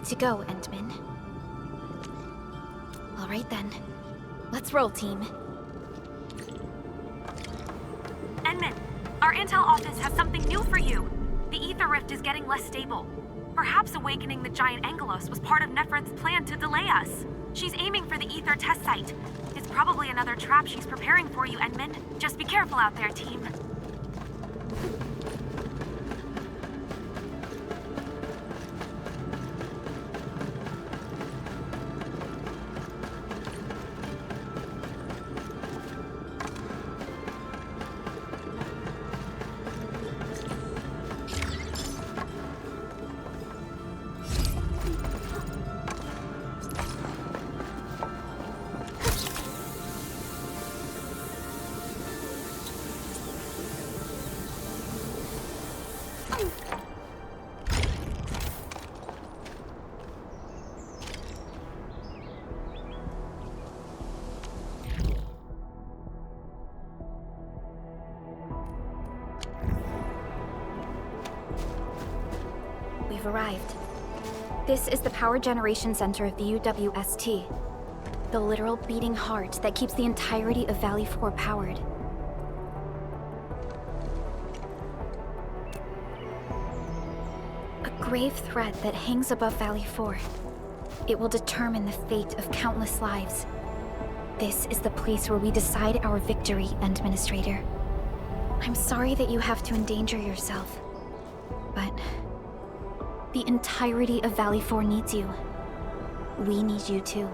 to go, Endman. All right then. Let's roll, team. Endman, our intel office has something new for you. The ether rift is getting less stable. Perhaps awakening the giant Angelos was part of Nephrit's plan to delay us. She's aiming for the ether test site. It's probably another trap she's preparing for you, Endman. Just be careful out there, team. We've arrived. This is the power generation center of the UWST. The literal beating heart that keeps the entirety of Valley 4 powered. A grave threat that hangs above Valley 4. It will determine the fate of countless lives. This is the place where we decide our victory, Administrator. I'm sorry that you have to endanger yourself, but the entirety of Valley 4 needs you. We need you too.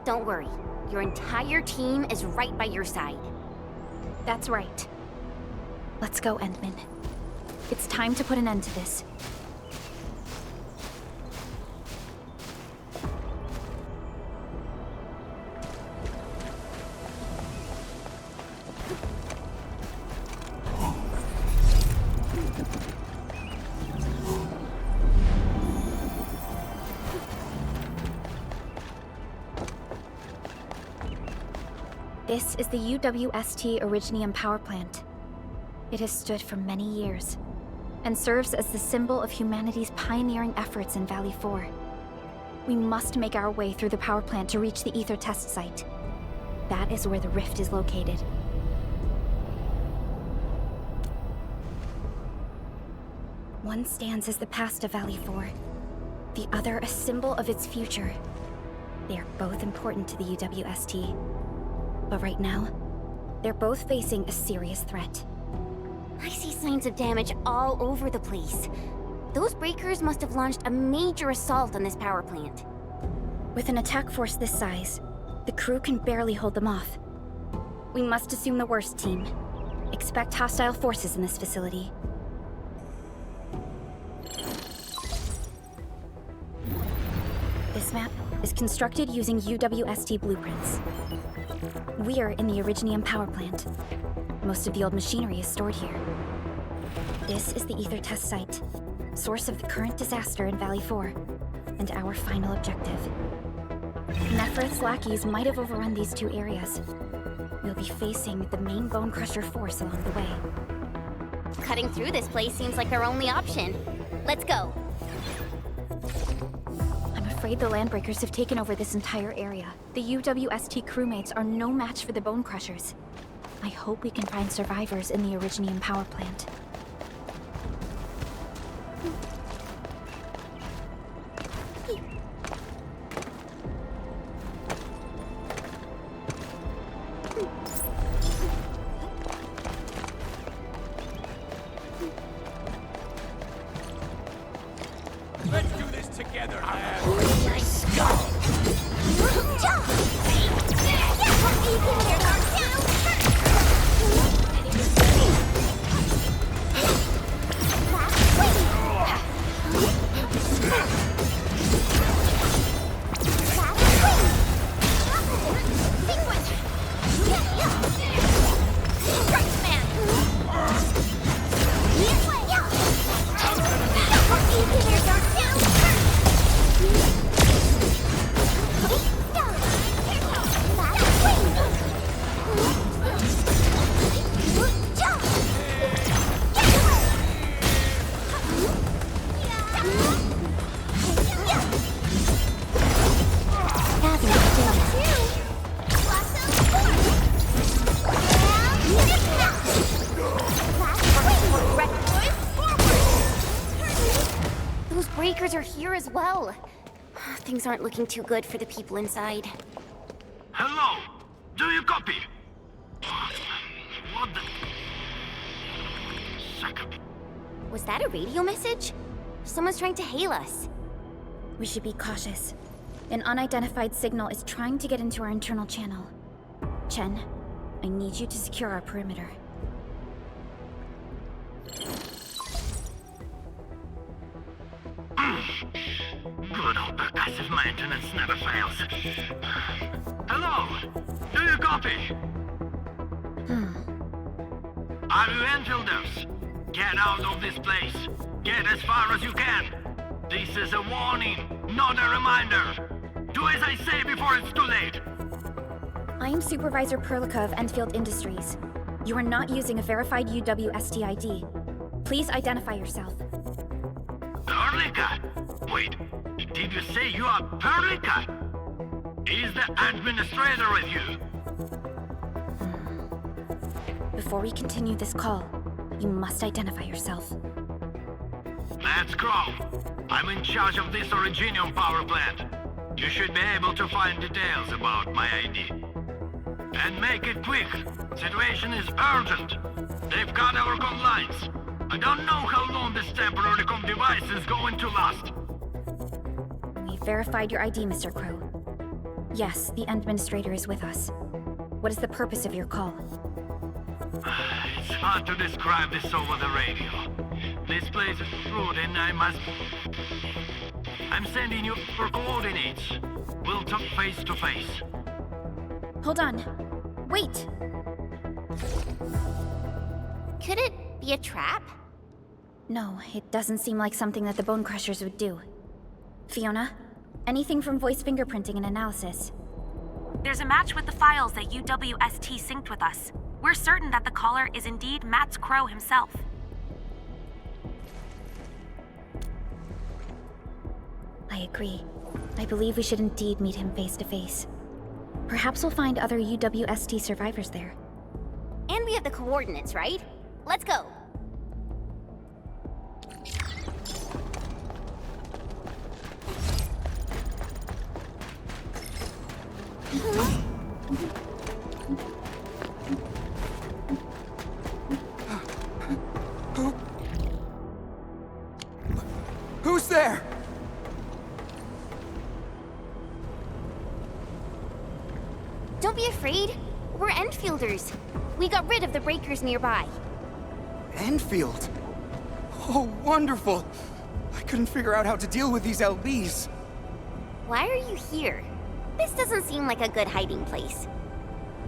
Don't worry. Your entire team is right by your side. That's right. Let's go, Endman. It's time to put an end to this. This is the UWST Originium power plant. It has stood for many years, and serves as the symbol of humanity's pioneering efforts in Valley 4. We must make our way through the power plant to reach the ether test site. That is where the rift is located. One stands as the past of Valley 4, the other a symbol of its future. They are both important to the UWST. But right now, they're both facing a serious threat. I see signs of damage all over the place. Those breakers must have launched a major assault on this power plant. With an attack force this size, the crew can barely hold them off. We must assume the worst, team. Expect hostile forces in this facility. This map is constructed using UWST blueprints. We're in the Originium power plant. Most of the old machinery is stored here. This is the ether test site, source of the current disaster in Valley 4, and our final objective. Nephrit's lackeys might have overrun these two areas. We'll be facing the main Bone Crusher force along the way. Cutting through this place seems like our only option. Let's go. I'm afraid the Landbreakers have taken over this entire area. The UWST crewmates are no match for the Bone Crushers. I hope we can find survivors in the Originium power plant. Let's do this together, man. Your skull. breakers are here as well. Things aren't looking too good for the people inside. Hello? Do you copy? What the... Second. Was that a radio message? Someone's trying to hail us. We should be cautious. An unidentified signal is trying to get into our internal channel. Chen, I need you to secure our perimeter. Good old passive maintenance never fails. Hello? Do you copy? Are you Enfielders? Get out of this place. Get as far as you can. This is a warning, not a reminder. Do as I say before it's too late. I am Supervisor Perlica of Endfield Industries. You are not using a verified UWST ID. Please identify yourself. Perlica? Wait, did you say you are Perlica? Is the administrator with you? Before we continue this call, you must identify yourself. That's Crow. I'm in charge of this Originium power plant. You should be able to find details about my ID. And make it quick. Situation is urgent. They've cut our comm lines. I don't know how long this temporary comm device is going to last. We verified your ID, Mr. Crow. Yes, the administrator is with us. What is the purpose of your call? It's hard to describe this over the radio. This place is rude and I'm sending you for coordinates. We'll talk face to face. Hold on. Wait! Could it be a trap? No, it doesn't seem like something that the Bone Crushers would do. Fiona, anything from voice fingerprinting and analysis? There's a match with the files that UWST synced with us. We're certain that the caller is indeed Matt Crow himself. I agree. I believe we should indeed meet him face to face. Perhaps we'll find other UWST survivors there. And we have the coordinates, right? Let's go. Who's there? Don't be afraid. We're Enfielders. We got rid of the breakers nearby. Enfield? Oh, wonderful! I couldn't figure out how to deal with these LBs. Why are you here? This doesn't seem like a good hiding place.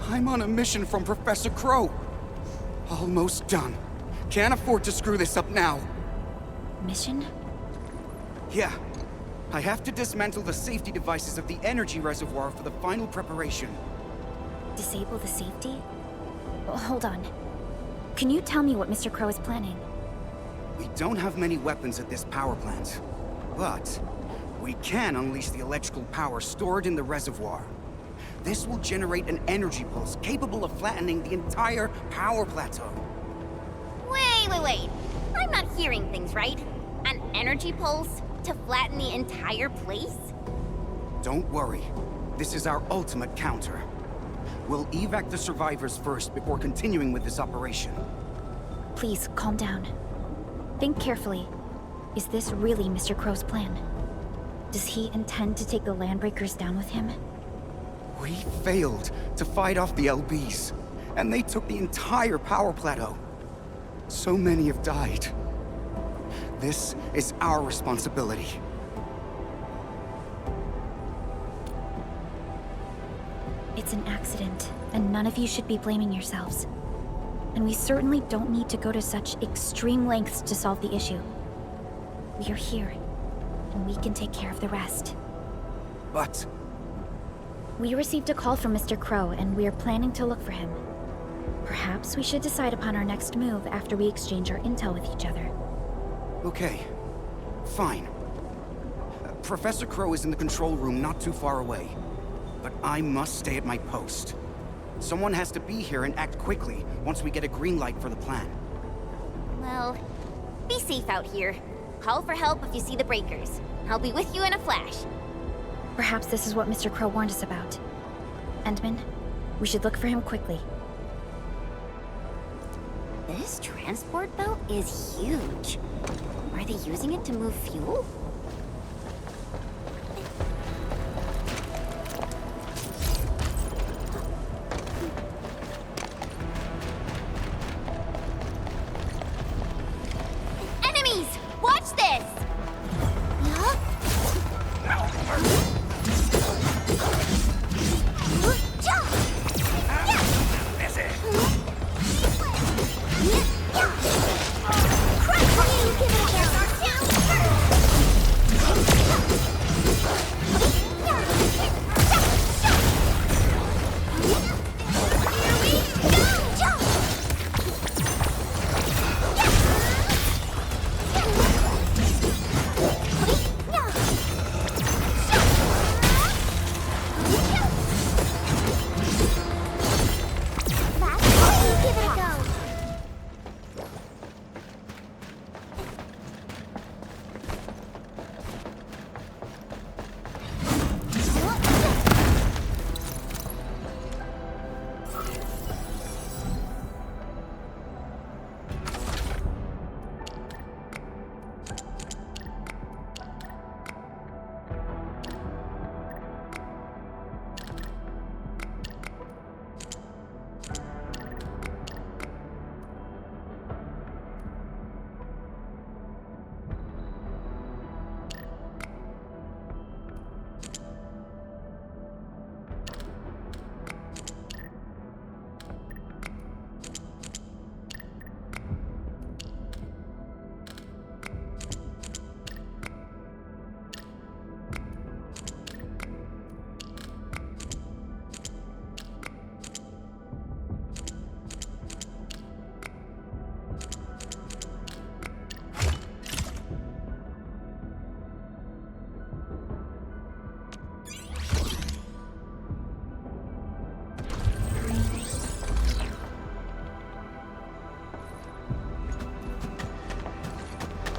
I'm on a mission from Professor Crow. Almost done. Can't afford to screw this up now. Mission? Yeah. I have to dismantle the safety devices of the energy reservoir for the final preparation. Disable the safety? Hold on. Can you tell me what Mr. Crow is planning? We don't have many weapons at this power plant, but we can unleash the electrical power stored in the reservoir. This will generate an energy pulse capable of flattening the entire power plateau. Wait. I'm not hearing things right. An energy pulse to flatten the entire place? Don't worry. This is our ultimate counter. We'll evac the survivors first before continuing with this operation. Please, calm down. Think carefully. Is this really Mr. Crow's plan? Does he intend to take the Landbreakers down with him? We failed to fight off the LBs, and they took the entire power plateau. So many have died. This is our responsibility. It's an accident, and none of you should be blaming yourselves. And we certainly don't need to go to such extreme lengths to solve the issue. We are here, and we can take care of the rest. But We received a call from Mr. Crow, and we are planning to look for him. Perhaps we should decide upon our next move after we exchange our intel with each other. okay, fine. Professor Crow is in the control room not too far away. But I must stay at my post. Someone has to be here and act quickly once we get a green light for the plan. Well, be safe out here. Call for help if you see the breakers. I'll be with you in a flash. Perhaps this is what Mr. Crow warned us about. Endman, we should look for him quickly. This transport boat is huge. Are they using it to move fuel? Enemies! Watch this! Huh?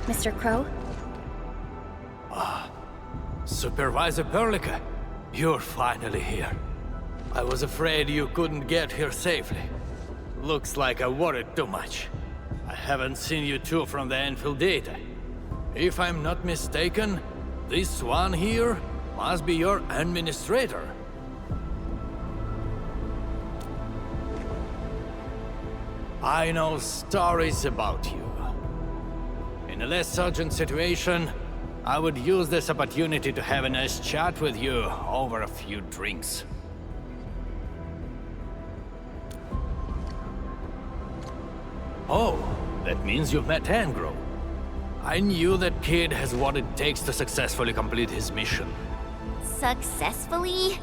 Mr. Crow? Supervisor Perlica, you're finally here. I was afraid you couldn't get here safely. Looks like I worried too much. I haven't seen you two from the Enfield data. If I'm not mistaken, this one here must be your administrator. I know stories about you. In a less urgent situation, I would use this opportunity to have a nice chat with you over a few drinks. Oh, that means you've met Angro. I knew that kid has what it takes to successfully complete his mission. Successfully?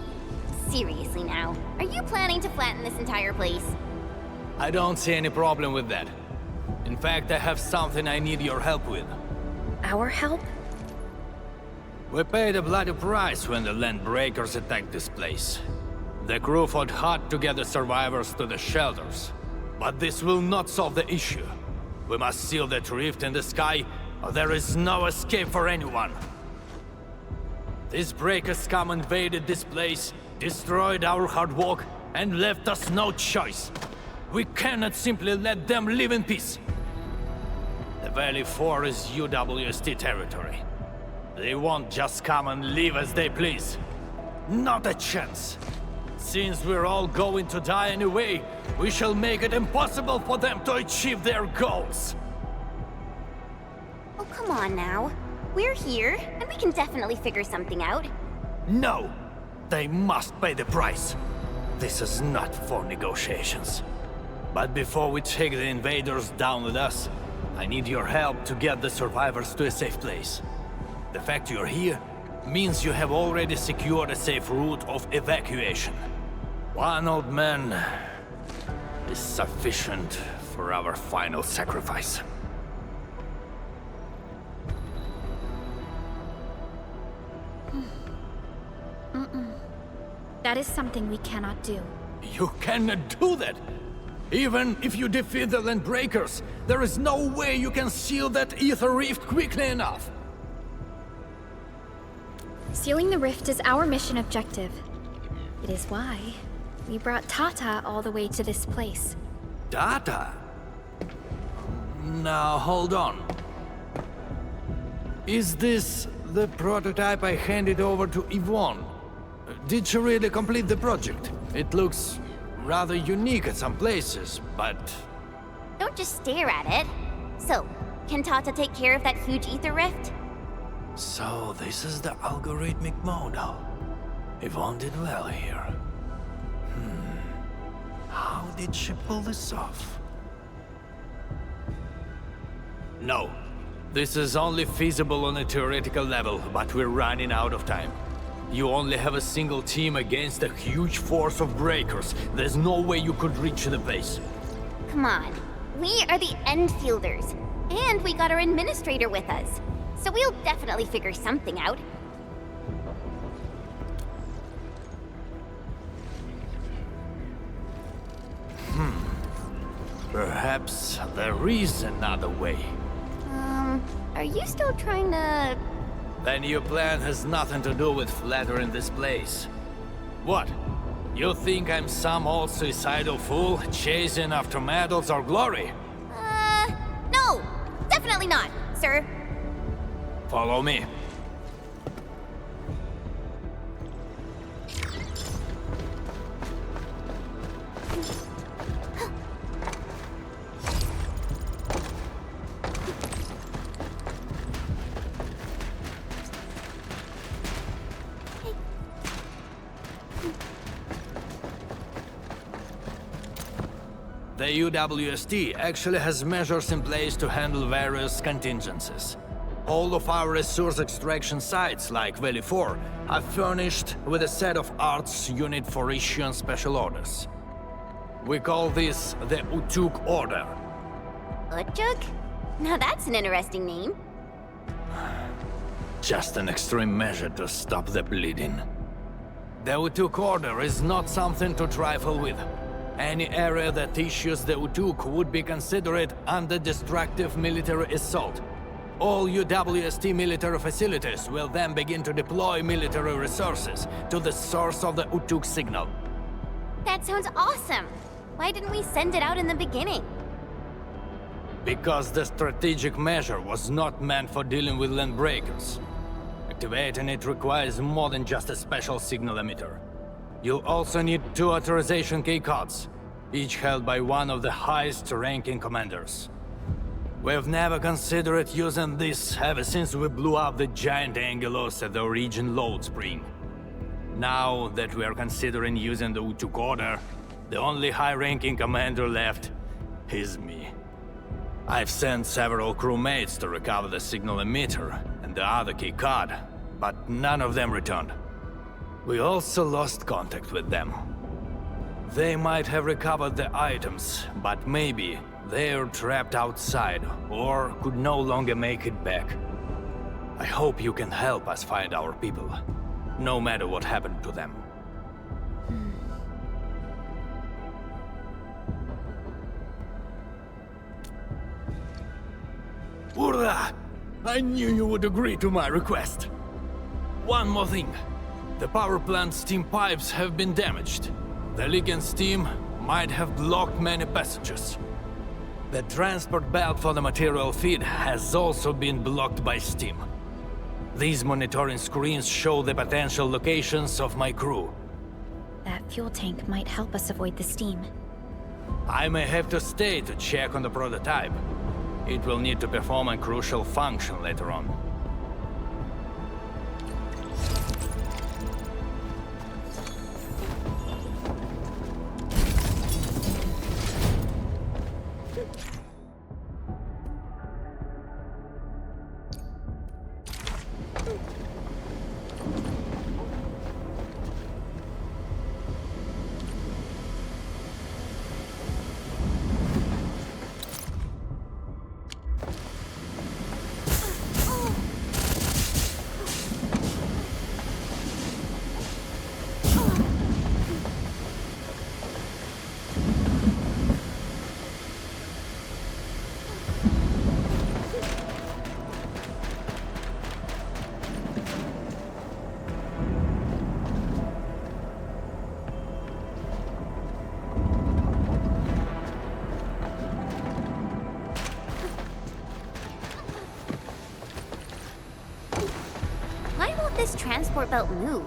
Seriously now, are you planning to flatten this entire place? I don't see any problem with that. In fact, I have something I need your help with. Our help? We paid a bloody price when the land breakers attacked this place. The crew fought hard to get the survivors to the shelters. But this will not solve the issue. We must seal that rift in the sky, or there is no escape for anyone. These breakers scum invaded this place, destroyed our hard work, and left us no choice. We cannot simply let them live in peace. The Valley 4 is UWST territory. They won't just come and live as they please. Not a chance. Since we're all going to die anyway, we shall make it impossible for them to achieve their goals. Oh, come on now. We're here, and we can definitely figure something out. No! They must pay the price. This is not for negotiations. But before we take the invaders down with us, I need your help to get the survivors to a safe place. The fact you're here means you have already secured a safe route of evacuation. One old man is sufficient for our final sacrifice. That is something we cannot do. You cannot do that! Even if you defeat the Landbreakers, there is no way you can seal that ether rift quickly enough. Sealing the rift is our mission objective. It is why we brought Tata all the way to this place. Tata? Now, hold on. Is this the prototype I handed over to Yvonne? Did she really complete the project? It looks rather unique at some places, but... Don't just stare at it. So, can Tata take care of that huge ether rift? So, this is the algorithmic model. Yvonne did well here. How did she pull this off? No. This is only feasible on a theoretical level, but we're running out of time. You only have a single team against a huge force of breakers. There's no way you could reach the place. Come on. We are the Endfielders. And we got our administrator with us. So we'll definitely figure something out. Perhaps there is another way. Are you still trying to... Then your plan has nothing to do with flattering this place. What? You think I'm some old suicidal fool chasing after medals or glory? No! Definitely not, sir. Follow me. The UWST actually has measures in place to handle various contingencies. All of our resource extraction sites, like Valley 4, are furnished with a set of arts unit for issuing special orders. We call this the Utuk Order. Utuk? Now that's an interesting name. Just an extreme measure to stop the bleeding. The Utuk Order is not something to trifle with. Any area that issues the Utuk would be considered under destructive military assault. All UWST military facilities will then begin to deploy military resources to the source of the Utuk signal. That sounds awesome. Why didn't we send it out in the beginning? Because the strategic measure was not meant for dealing with Landbreakers. Activating it requires more than just a special signal emitter. You'll also need 2 authorization keycards, each held by one of the highest-ranking commanders. We've never considered using this ever since we blew up the giant Angelos at the Origin load spring. Now that we are considering using the Utuk Order, the only high-ranking commander left is me. I've sent several crewmates to recover the signal emitter and the other keycard, but none of them returned. We also lost contact with them. They might have recovered the items, but maybe they're trapped outside or could no longer make it back. I hope you can help us find our people, no matter what happened to them. Urla! I knew you would agree to my request. One more thing. The power plant's steam pipes have been damaged. The leaking steam might have blocked many passages. The transport belt for the material feed has also been blocked by steam. These monitoring screens show the potential locations of my crew. That fuel tank might help us avoid the steam. I may have to stay to check on the prototype. It will need to perform a crucial function later on. Why won't this transport belt move?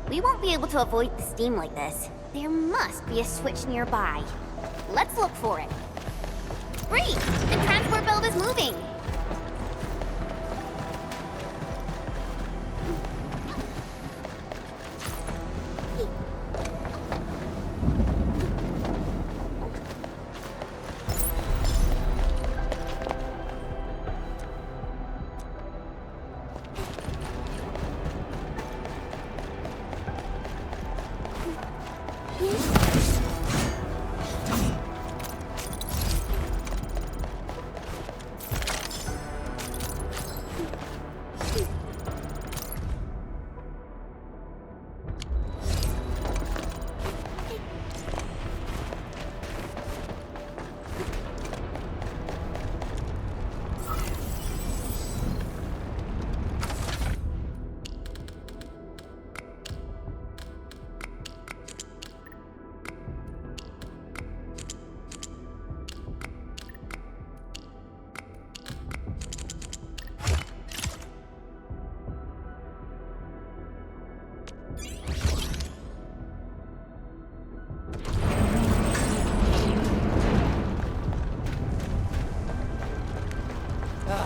We won't be able to avoid the steam like this. There must be a switch nearby. Let's look for it. Great! The transport belt is moving!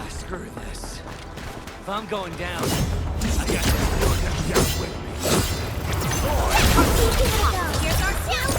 Screw this. If I'm going down, I got to go down with Here's our chance!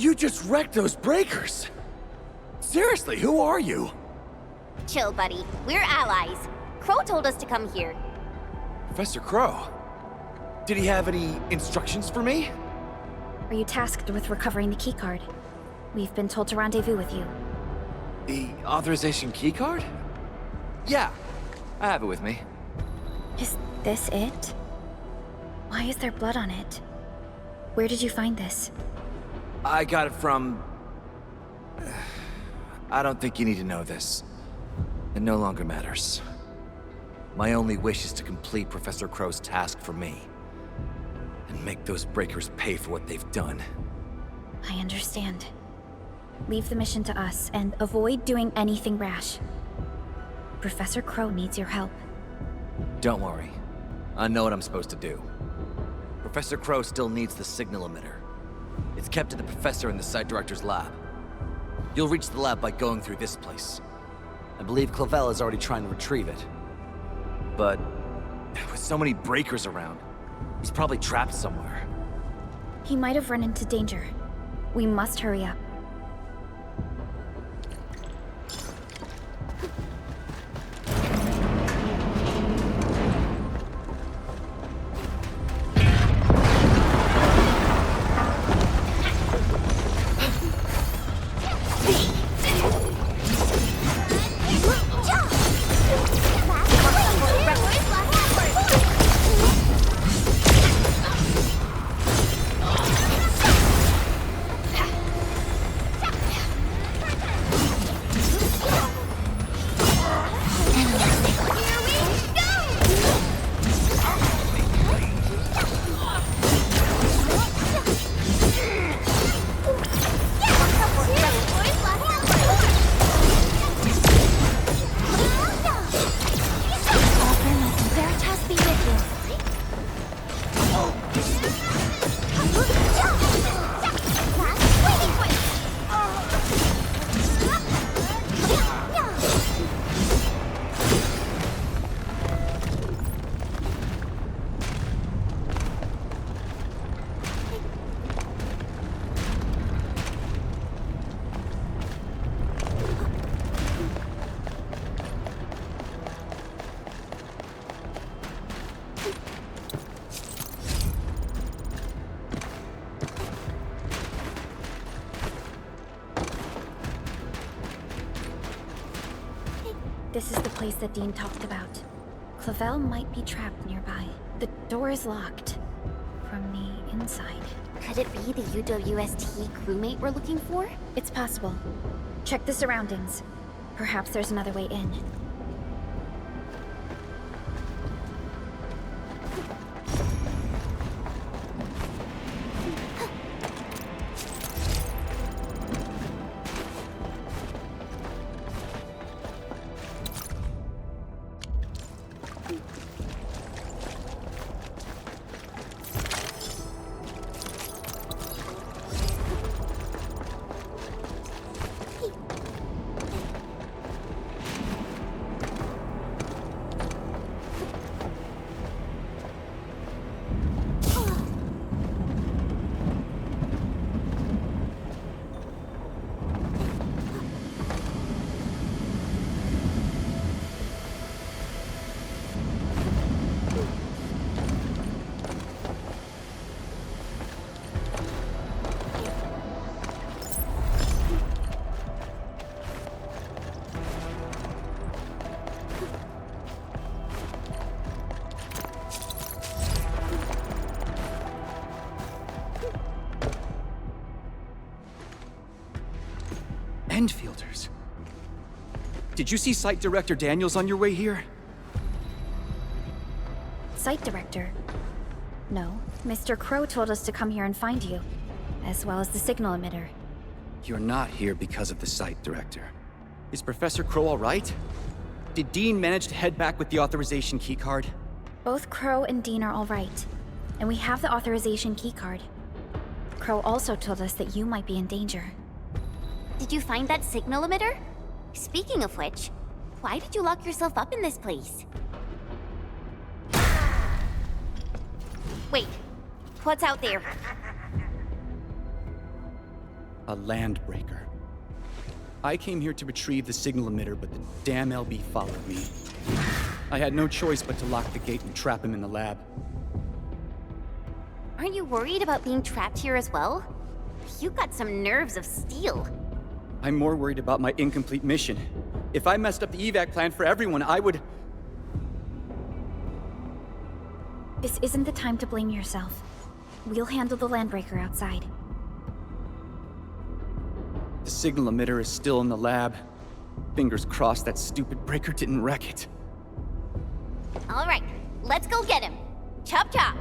You just wrecked those breakers! Seriously, who are you? Chill, buddy. We're allies. Crow told us to come here. Professor Crow? Did he have any instructions for me? Are you tasked with recovering the keycard? We've been told to rendezvous with you. The authorization keycard? Yeah, I have it with me. Is this it? Why is there blood on it? Where did you find this? I got it from... I don't think you need to know this. It no longer matters. My only wish is to complete Professor Crow's task for me. And make those breakers pay for what they've done. I understand. Leave the mission to us, and avoid doing anything rash. Professor Crow needs your help. Don't worry. I know what I'm supposed to do. Professor Crow still needs the signal emitter. It's kept at the professor in the site director's lab. You'll reach the lab by going through this place. I believe Clavel is already trying to retrieve it. But with so many breakers around, he's probably trapped somewhere. He might have run into danger. We must hurry up. This is the place that Dean talked about. Clavel might be trapped nearby. The door is locked from the inside. Could it be the UWST crewmate we're looking for? It's possible. Check the surroundings. Perhaps there's another way in. Endfielders. Did you see Site Director Daniels on your way here? Site director? No. Mr. Crow told us to come here and find you, as well as the signal emitter. You're not here because of the Site Director. Is Professor Crow all right? Did Dean manage to head back with the authorization keycard? Both Crow and Dean are all right, and we have the authorization keycard. Crow also told us that you might be in danger. Did you find that signal emitter? Speaking of which, why did you lock yourself up in this place? Wait, what's out there? A landbreaker. I came here to retrieve the signal emitter, but the damn LB followed me. I had no choice but to lock the gate and trap him in the lab. Aren't you worried about being trapped here as well? You've got some nerves of steel. I'm more worried about my incomplete mission. If I messed up the evac plan for everyone, I would... This isn't the time to blame yourself. We'll handle the landbreaker outside. The signal emitter is still in the lab. Fingers crossed that stupid breaker didn't wreck it. All right, let's go get him. Chop chop.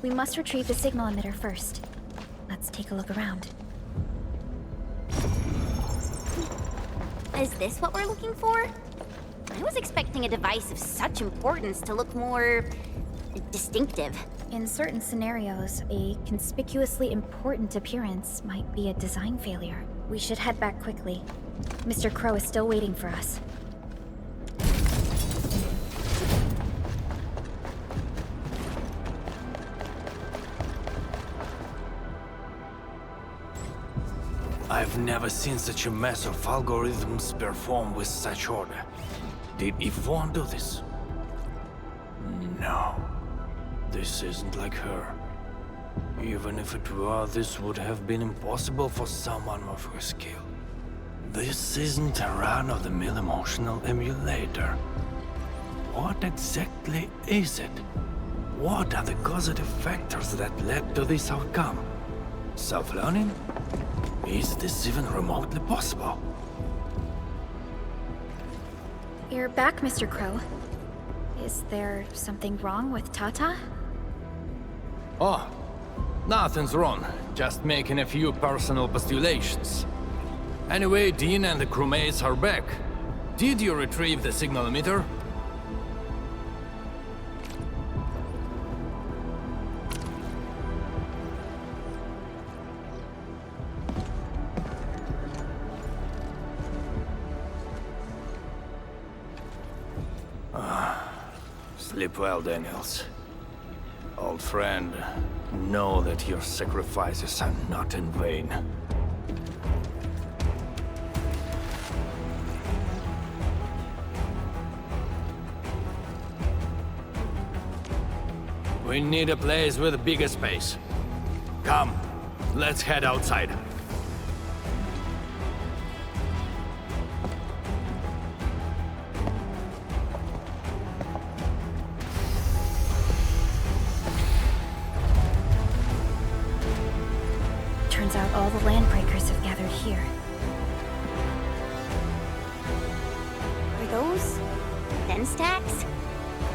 We must retrieve the signal emitter first. Let's take a look around. Is this what we're looking for? I was expecting a device of such importance to look more... distinctive. In certain scenarios, a conspicuously important appearance might be a design failure. We should head back quickly. Mr. Crow is still waiting for us. I've never seen such a mess of algorithms perform with such order. Did Yvonne do this? No. This isn't like her. Even if it were, this would have been impossible for someone of her skill. This isn't a run-of-the-mill emotional emulator. What exactly is it? What are the causative factors that led to this outcome? Self-learning? Is this even remotely possible? You're back, Mr. Crow. Is there something wrong with Tata? Oh, nothing's wrong. Just making a few personal postulations. Anyway, Dean and the crewmates are back. Did you retrieve the signal emitter? Sleep well, Daniels. Old friend, know that your sacrifices are not in vain. We need a place with a bigger space. Come, let's head outside. Turns out all the landbreakers have gathered here. Are those den stacks?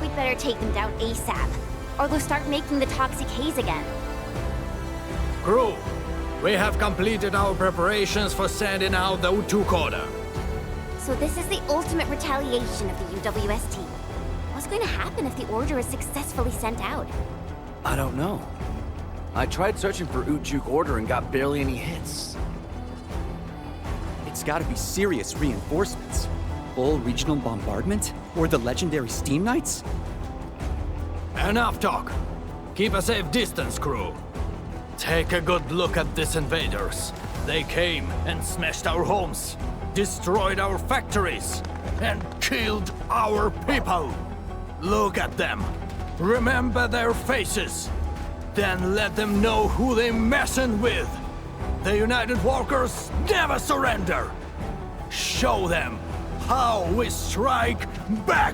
We'd better take them down ASAP, or they'll start making the toxic haze again. Crew, we have completed our preparations for sending out the U2 coder. So this is the ultimate retaliation of the UWST. What's going to happen if the order is successfully sent out? I don't know. I tried searching for Ujuk order and got barely any hits. It's gotta be serious reinforcements. Full regional bombardment? Or the legendary Steam Knights? Enough talk. Keep a safe distance, crew. Take a good look at these invaders. They came and smashed our homes, destroyed our factories, and killed our people. Look at them. Remember their faces. Then let them know who they're messing with. The United Walkers never surrender. Show them how we strike back.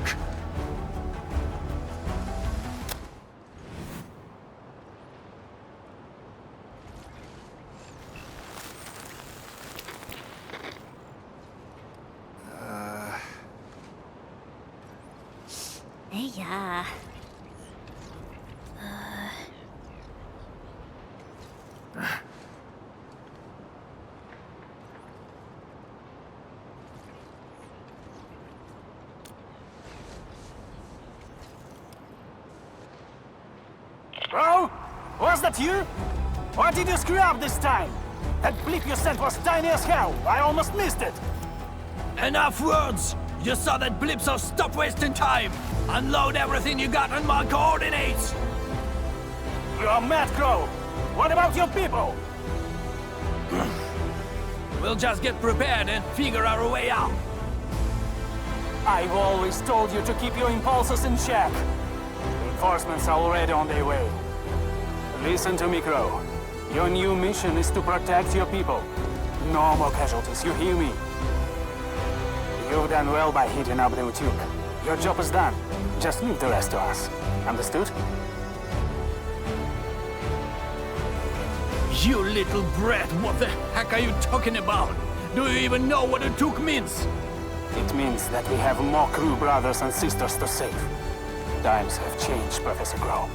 Hey, yeah. Bro? Was that you? Or did you screw up this time? That blip you sent was tiny as hell. I almost missed it. Enough words! You saw that blip, so stop wasting time! Unload everything you got on my coordinates! You're mad, Crow. What about your people? We'll just get prepared and figure our way out. I've always told you to keep your impulses in check. Reinforcements are already on their way. Listen to me, Crow. Your new mission is to protect your people. No more casualties, you hear me? You've done well by heating up the Utuk. Your job is done. Just leave the rest to us. Understood? You little brat, what the heck are you talking about? Do you even know what Utuk means? It means that we have more crew brothers and sisters to save. Times have changed, Professor Crow.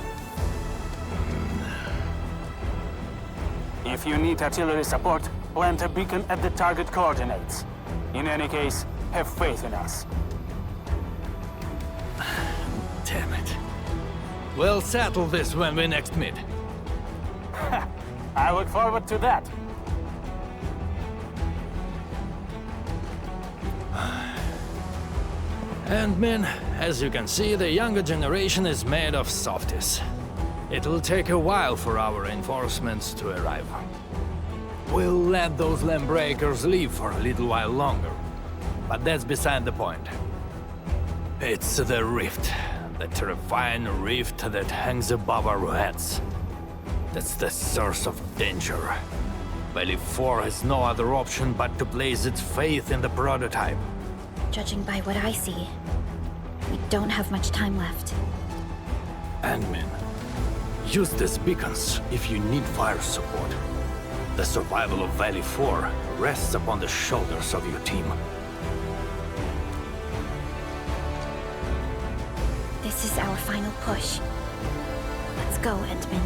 If you need artillery support, plant a beacon at the target coordinates. In any case, have faith in us. Damn it. We'll settle this when we next meet. I look forward to that. And men, as you can see, the younger generation is made of softies. It'll take a while for our reinforcements to arrive. We'll let those land breakers live for a little while longer. But that's beside the point. It's the rift. The terrifying rift that hangs above our heads. That's the source of danger. Valley 4 has no other option but to place its faith in the prototype. Judging by what I see, we don't have much time left. Admin, use these beacons if you need fire support. The survival of Valley 4 rests upon the shoulders of your team. This is our final push. Let's go, Endman.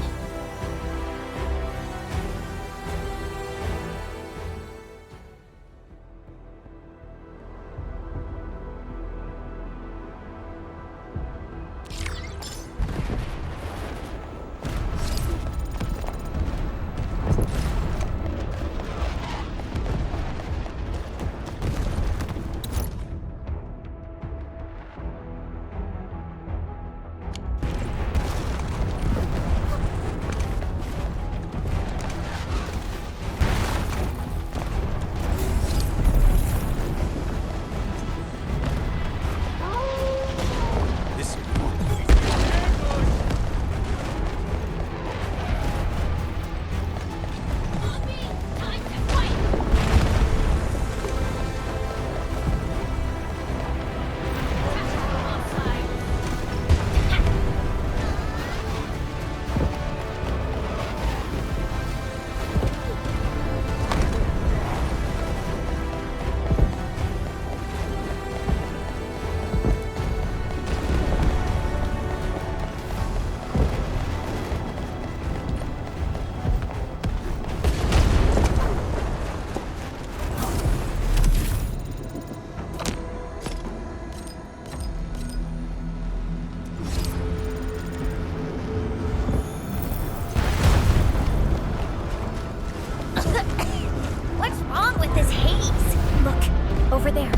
Over there.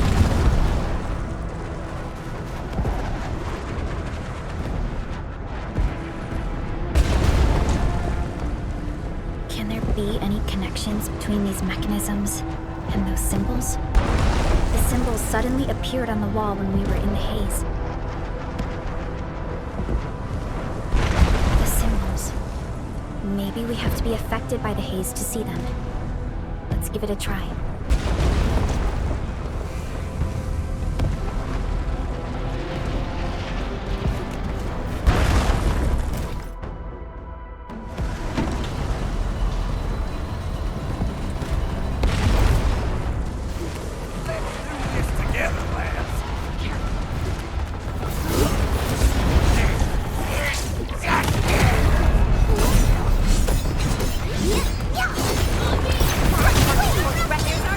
Can there be any connections between these mechanisms and those symbols? The symbols suddenly appeared on the wall when we were in the haze. The symbols. Maybe we have to be affected by the haze to see them. Let's give it a try. Records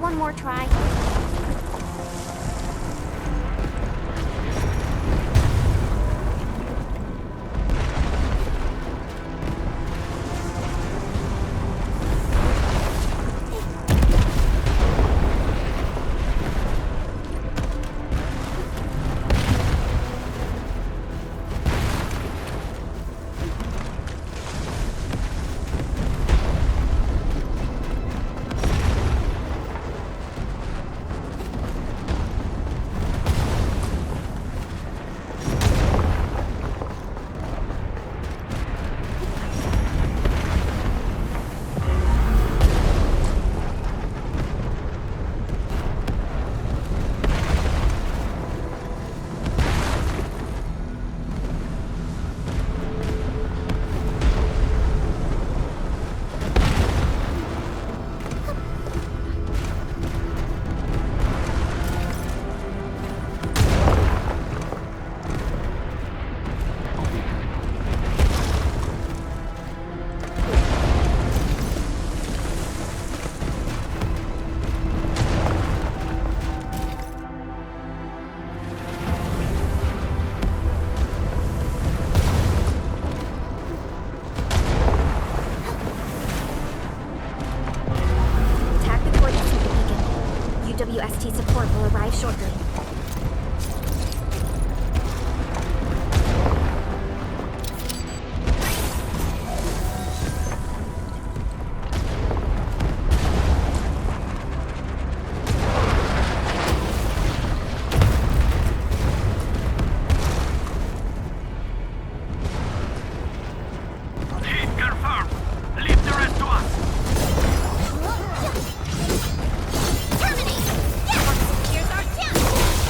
one more try? WST support will arrive shortly. Here's our chance!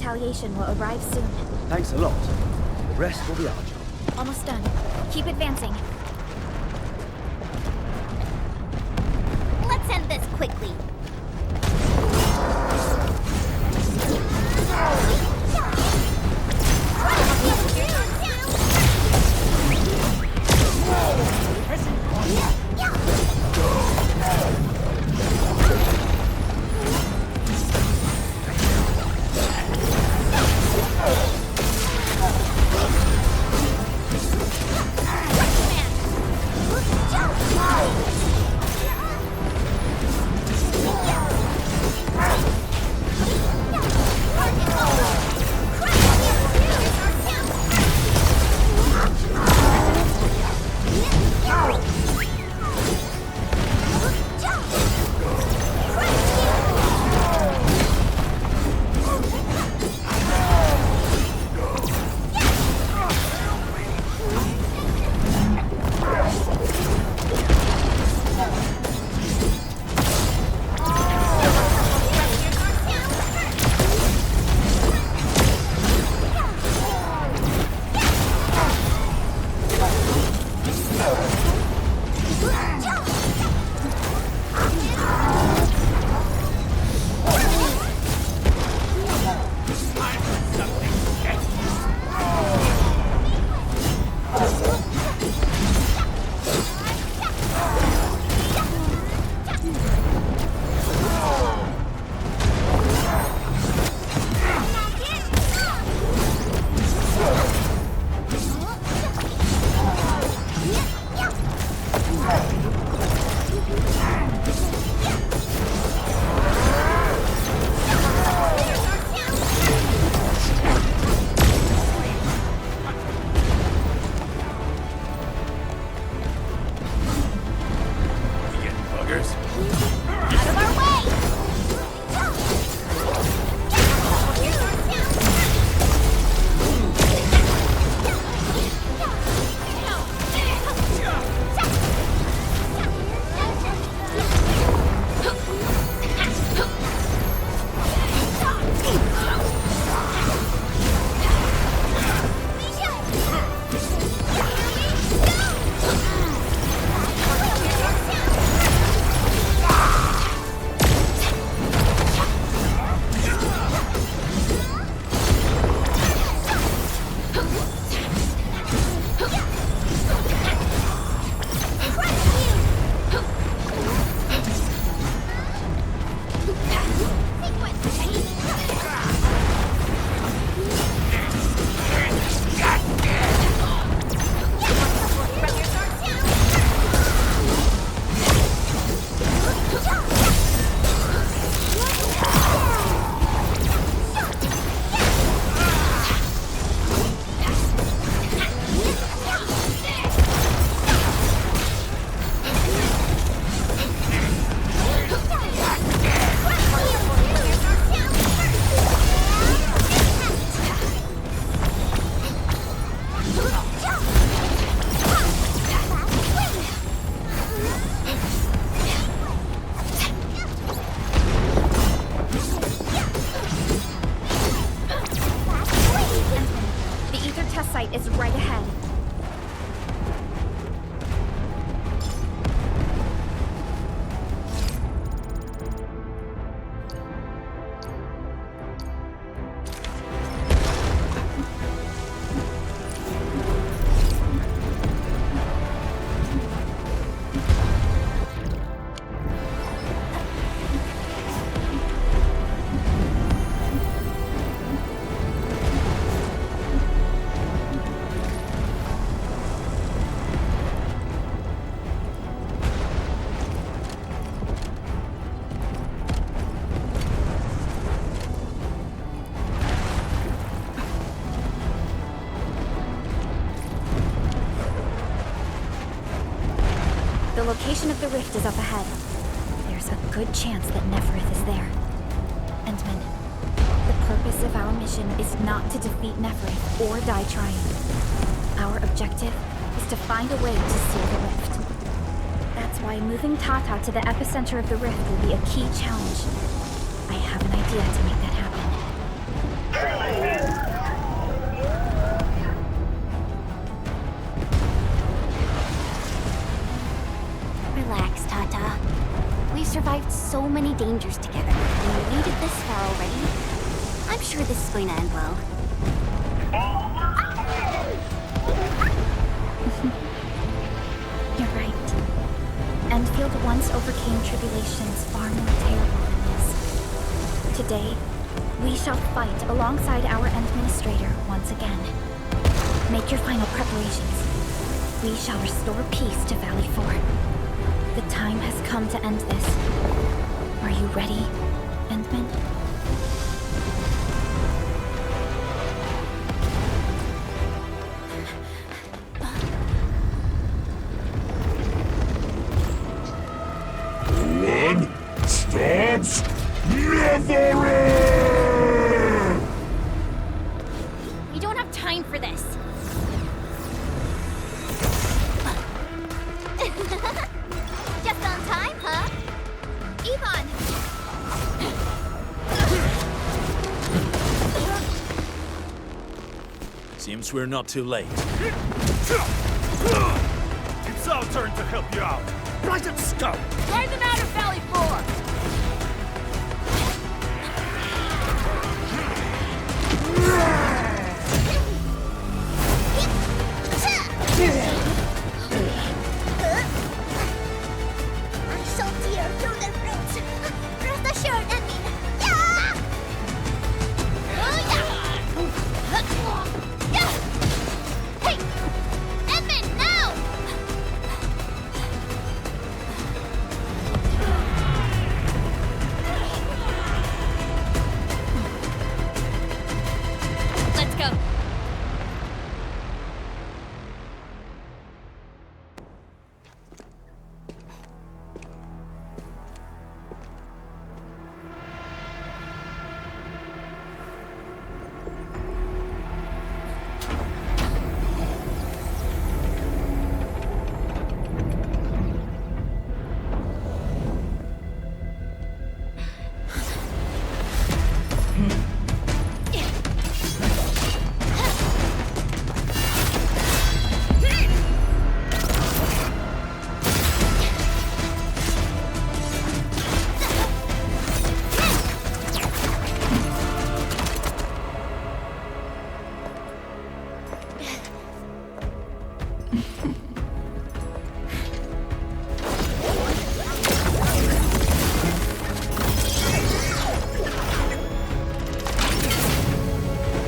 retaliation will arrive soon. Thanks a lot. The rest will be our job. Almost done. Keep advancing. Let's end this quickly. is right ahead. The location of the rift is up ahead. There's a good chance that Neferith is there. Endman, the purpose of our mission is not to defeat Neferith or die trying. Our objective is to find a way to seal the rift. That's why moving Tata to the epicenter of the rift will be a key challenge. I have an idea to make that happen. survived so many dangers together, and we made it this far already. I'm sure this is going to end well. You're right. Endfield once overcame tribulations far more terrible than this. Today, we shall fight alongside our Administrator once again. Make your final preparations. We shall restore peace to Valley 4. The time has come to end this. Are you ready, Endman? One stops never! We don't have time for this. Just on time, huh? Yvonne! Seems we're not too late. It's our turn to help you out. Right at scout! Drive them out of Valley 4! I shall tear through the roots. Rest assured, Edmund. Yeah! Hey! Edmund, now! Let's go.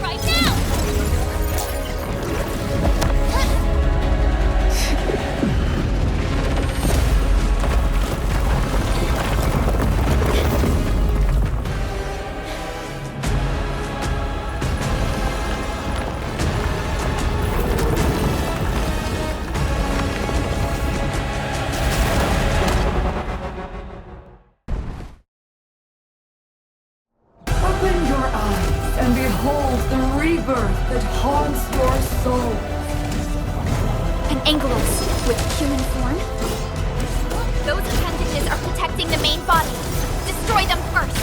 Right now! Open your eyes and behold the rebirth that haunts your soul. An Angelos with human form? Those appendages are protecting the main body. Destroy them first!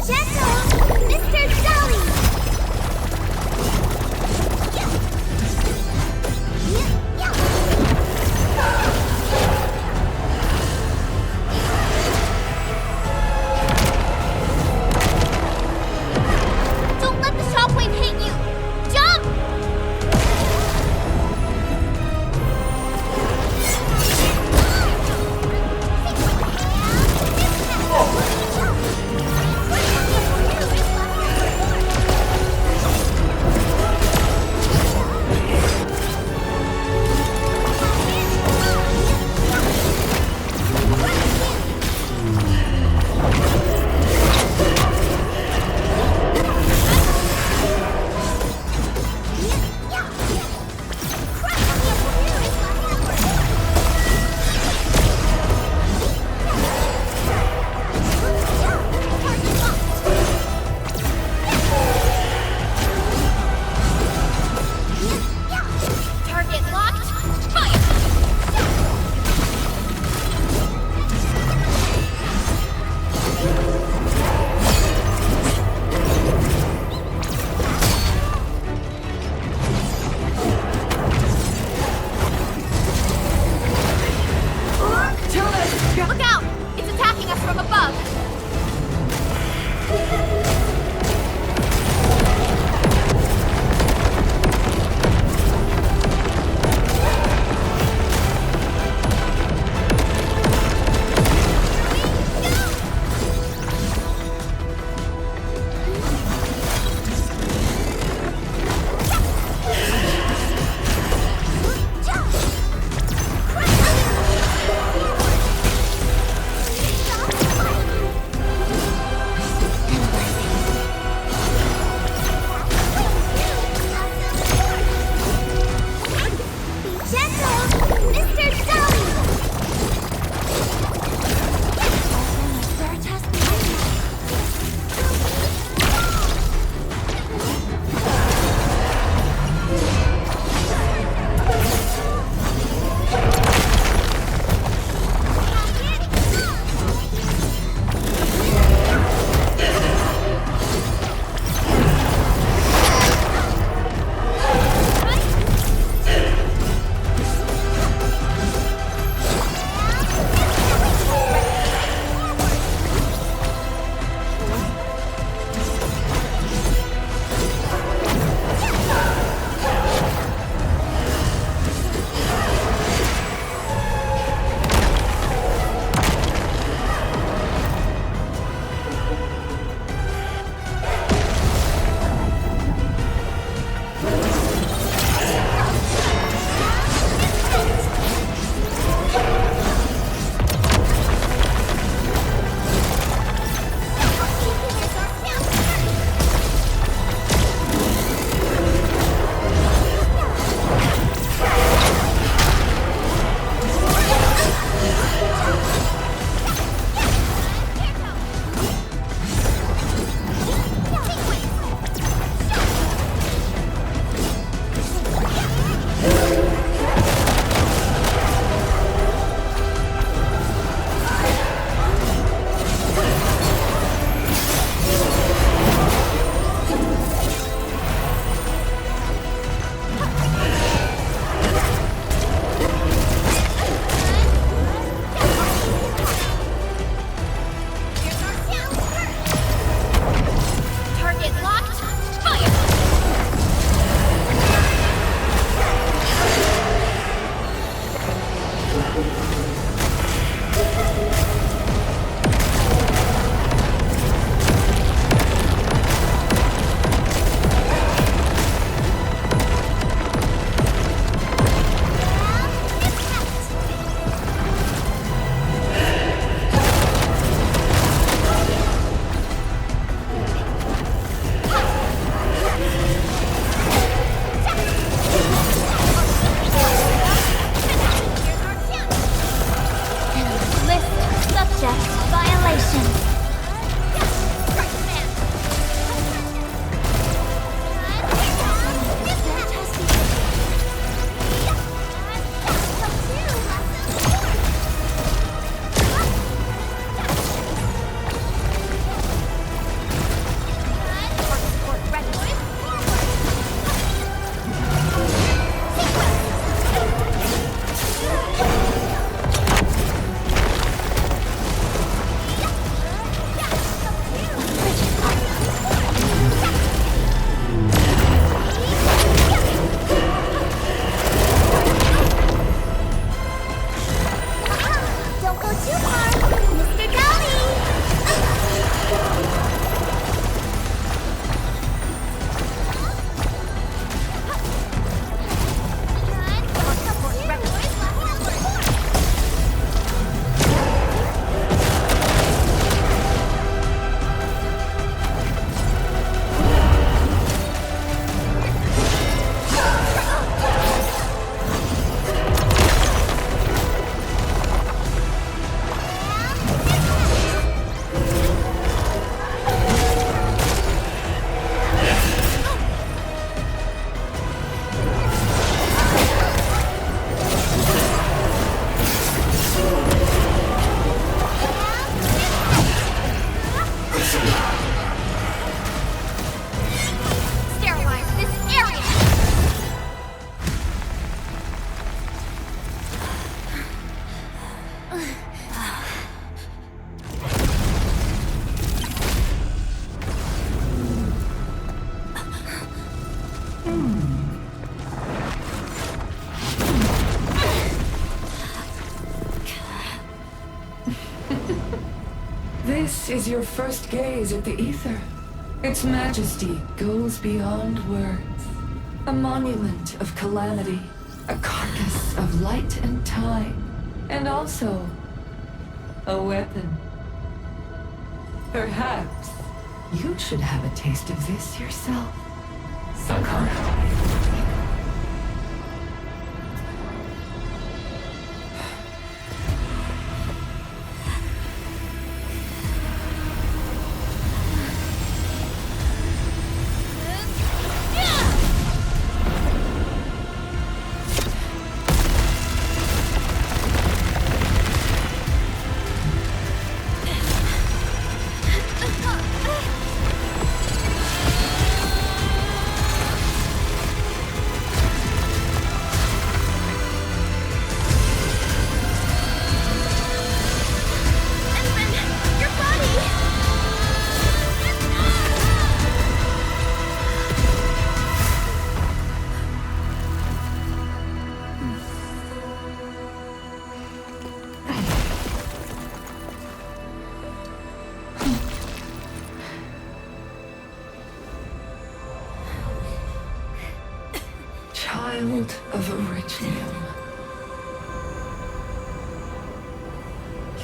Gentle, Mr. Sully! Don't let the shockwave hit you! Jump! This is your first gaze at the ether. Its majesty goes beyond words. A monument of calamity, a carcass of light and time, and also a weapon. Perhaps you should have a taste of this yourself, Sakara. Child of Originium.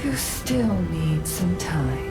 You still need some time.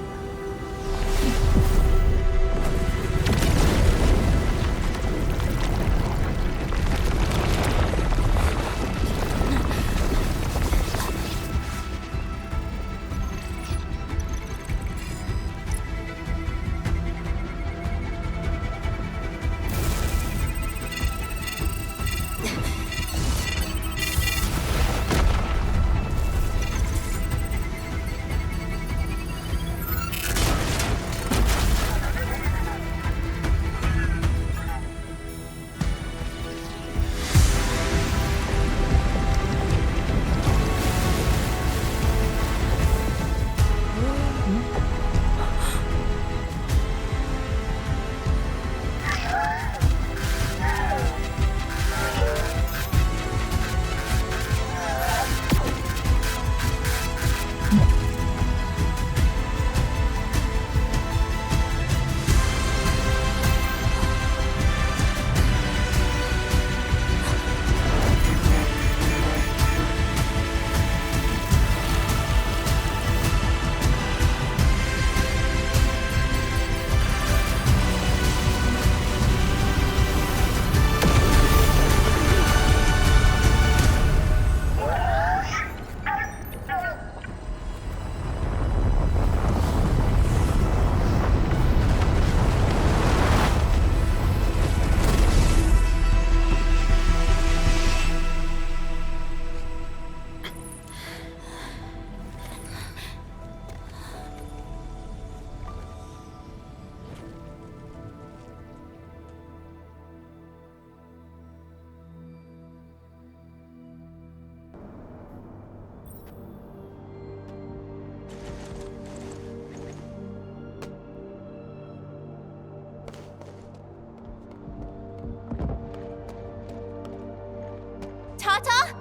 Tata?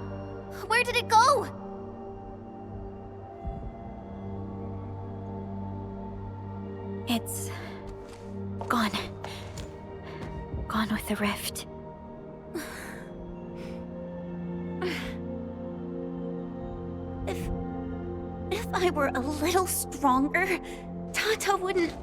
Where did it go? It's gone. Gone with the rift. If I were a little stronger, Tata wouldn't...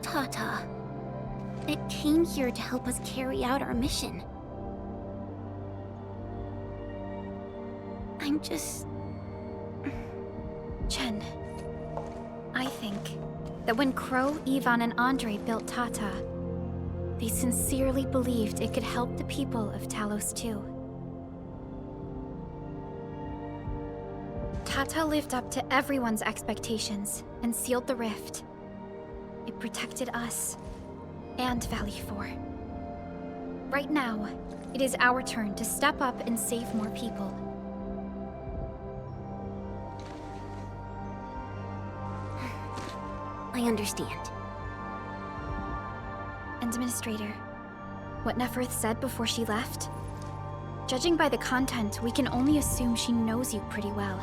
Tata, it came here to help us carry out our mission. I'm just... Chen, I think that when Crow, Ivan, and Andre built Tata, they sincerely believed it could help the people of Talos-II. Tata Greta lived up to everyone's expectations and sealed the rift. It protected us and Valley 4. Right now, it is our turn to step up and save more people. I understand. Administrator, what Neferth said before she left? Judging by the content, we can only assume she knows you pretty well.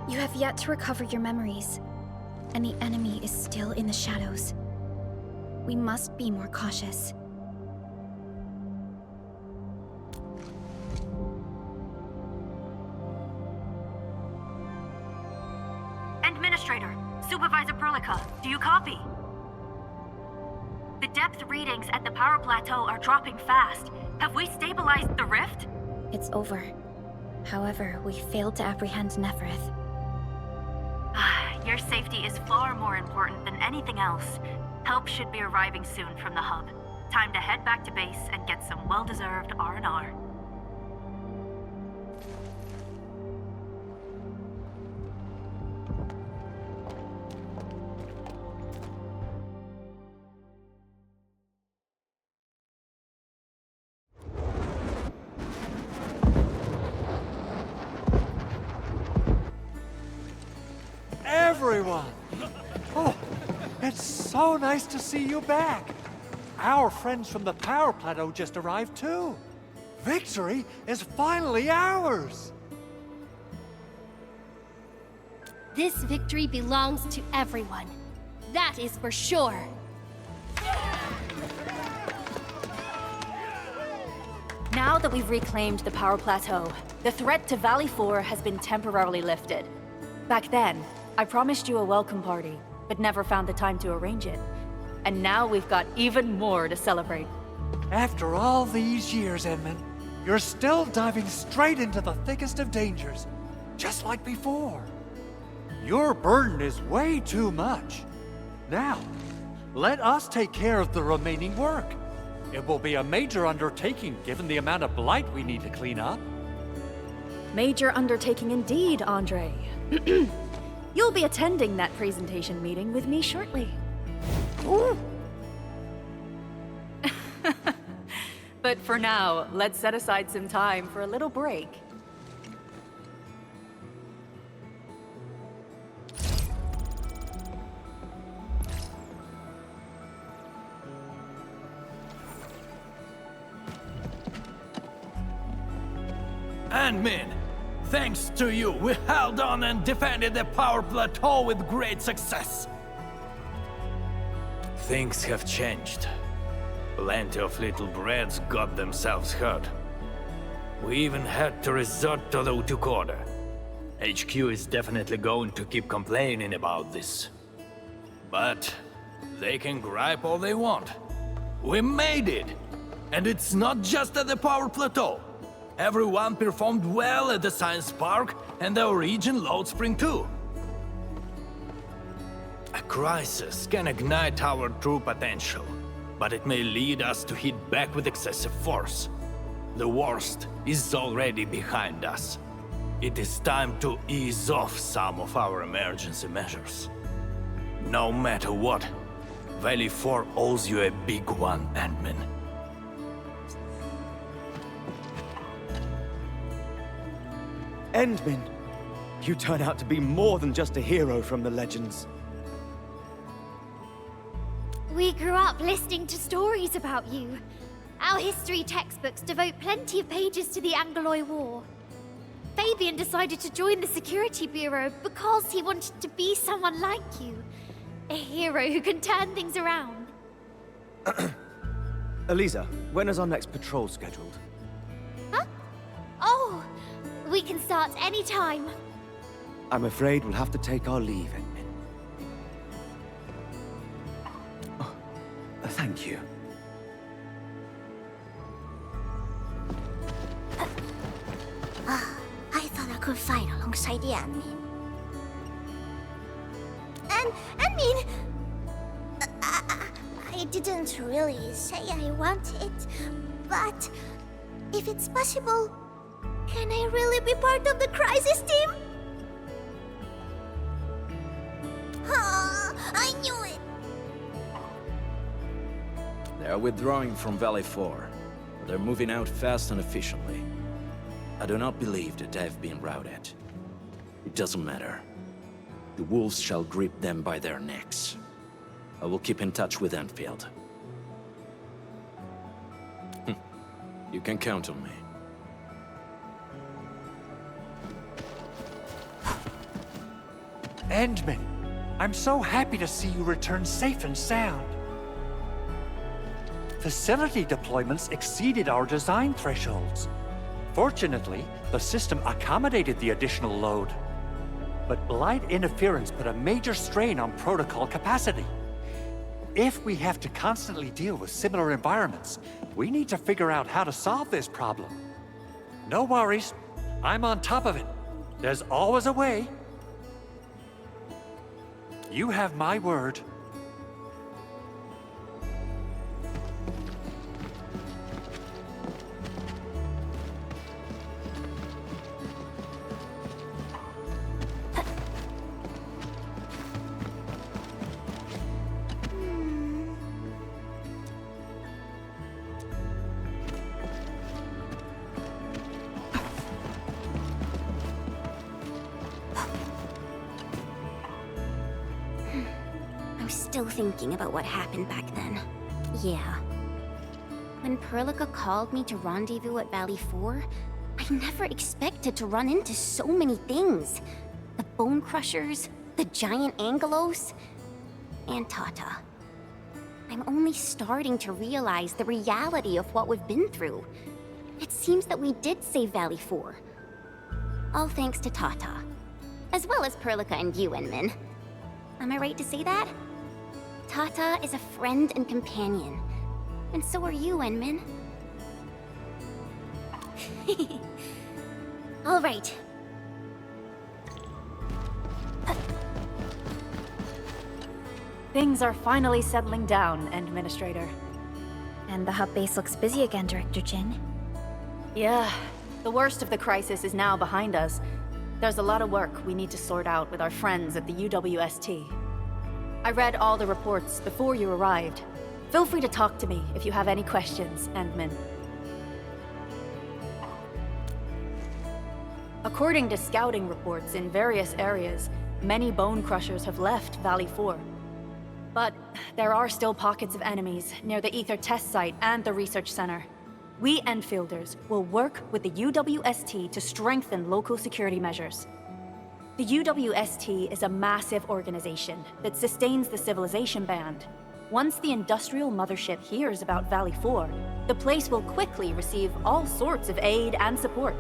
You have yet to recover your memories, and the enemy is still in the shadows. We must be more cautious. Administrator, Supervisor Perlica, do you copy? The depth readings at the power plateau are dropping fast. Have we stabilized the rift? It's over. However, we failed to apprehend Neferth. Your safety is far more important than anything else. Help should be arriving soon from the hub. Time to head back to base and get some well-deserved R&R. Everyone! Oh, it's so nice to see you back. Our friends from the power plateau just arrived too. Victory is finally ours! This victory belongs to everyone. That is for sure. Now that we've reclaimed the power plateau, the threat to Valley 4 has been temporarily lifted. Back then, I promised you a welcome party, but never found the time to arrange it. And now we've got even more to celebrate. After all these years, Edmund, you're still diving straight into the thickest of dangers, just like before. Your burden is way too much. Now, let us take care of the remaining work. It will be a major undertaking given the amount of blight we need to clean up. Major undertaking indeed, Andre. You'll be attending that presentation meeting with me shortly. Ooh. But for now, let's set aside some time for a little break. And Min, thanks to you, we held on and defended the power plateau with great success. Things have changed. Plenty of little brats got themselves hurt. We even had to resort to the Utuk order. HQ is definitely going to keep complaining about this. But they can gripe all they want. We made it! And it's not just at the power plateau. Everyone performed well at the Science Park and the Origin Load Spring too. A crisis can ignite our true potential, but it may lead us to hit back with excessive force. The worst is already behind us. It is time to ease off some of our emergency measures. No matter what, Valley 4 owes you a big one, Ant-Man. Endman, you turn out to be more than just a hero from the legends. We grew up listening to stories about you. Our history textbooks devote plenty of pages to the Angloy War. Fabian decided to join the Security Bureau because he wanted to be someone like you. A hero who can turn things around. Eliza, when is our next patrol scheduled? Huh? Oh, we can start anytime. I'm afraid we'll have to take our leave, Endman. Oh, thank you. I thought I could fight alongside the admin. I didn't really say I want it, but if it's possible, can I really be part of the crisis team? They are withdrawing from Valley 4, but they're moving out fast and efficiently. I do not believe that they have been routed. It doesn't matter. The wolves shall grip them by their necks. I will keep in touch with Endfield. You can count on me. Endman, I'm so happy to see you return safe and sound. Facility deployments exceeded our design thresholds. Fortunately, the system accommodated the additional load. But blight interference put a major strain on protocol capacity. If we have to constantly deal with similar environments, we need to figure out how to solve this problem. No worries, I'm on top of it. There's always a way. You have my word. Still thinking about what happened back then. Yeah. When Perlica called me to rendezvous at Valley 4, I never expected to run into so many things. The Bone Crushers, the giant Angelos, and Tata. I'm only starting to realize the reality of what we've been through. It seems that we did save Valley 4. All thanks to Tata. As well as Perlica and you, Enman. Am I right to say that? Tata is a friend and companion. And so are you, Enman. All right. Things are finally settling down, Administrator. And the hub base looks busy again, Director Jin. Yeah, the worst of the crisis is now behind us. There's a lot of work we need to sort out with our friends at the UWST. I read all the reports before you arrived. Feel free to talk to me if you have any questions, Endman. According to scouting reports in various areas, many Bone Crushers have left Valley 4. But there are still pockets of enemies near the Ether test site and the research center. We Enfielders will work with the UWST to strengthen local security measures. The UWST is a massive organization that sustains the Civilization Band. Once the industrial mothership hears about Valley 4, the place will quickly receive all sorts of aid and support.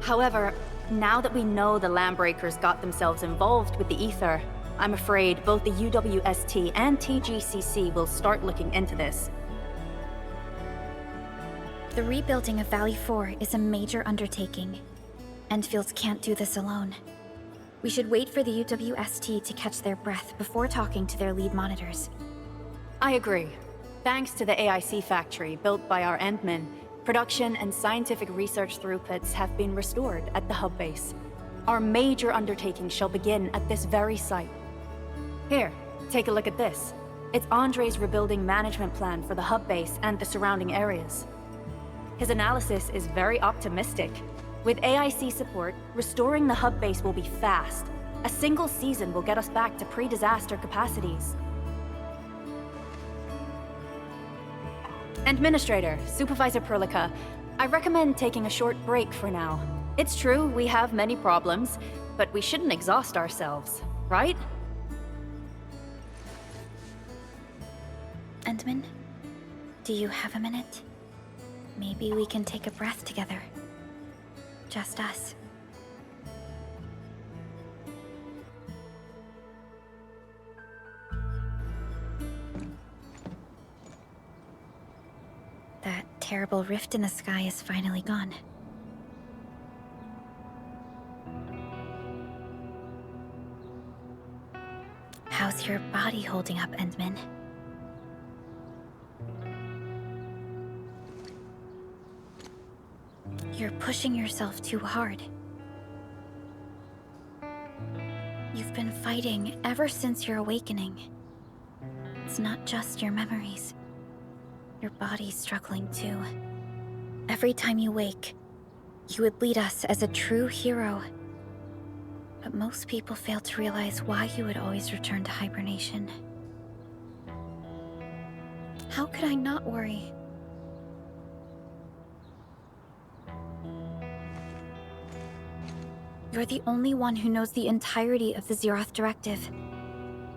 However, now that we know the Landbreakers got themselves involved with the Ether, I'm afraid both the UWST and TGCC will start looking into this. The rebuilding of Valley 4 is a major undertaking. Endfields can't do this alone. We should wait for the UWST to catch their breath before talking to their lead monitors. I agree. Thanks to the AIC factory built by our Endmen, production and scientific research throughputs have been restored at the hub base. Our major undertaking shall begin at this very site. Here, take a look at this. It's Andre's rebuilding management plan for the hub base and the surrounding areas. His analysis is very optimistic. With AIC support, restoring the hub base will be fast. A single season will get us back to pre-disaster capacities. Administrator, Supervisor Perlica, I recommend taking a short break for now. It's true, we have many problems, but we shouldn't exhaust ourselves, right? Endman, do you have a minute? Maybe we can take a breath together. Just us. That terrible rift in the sky is finally gone. How's your body holding up, Endman? You're pushing yourself too hard. You've been fighting ever since your awakening. It's not just your memories. Your body's struggling too. Every time you wake, you would lead us as a true hero. But most people fail to realize why you would always return to hibernation. How could I not worry? You're the only one who knows the entirety of the Zeroth Directive.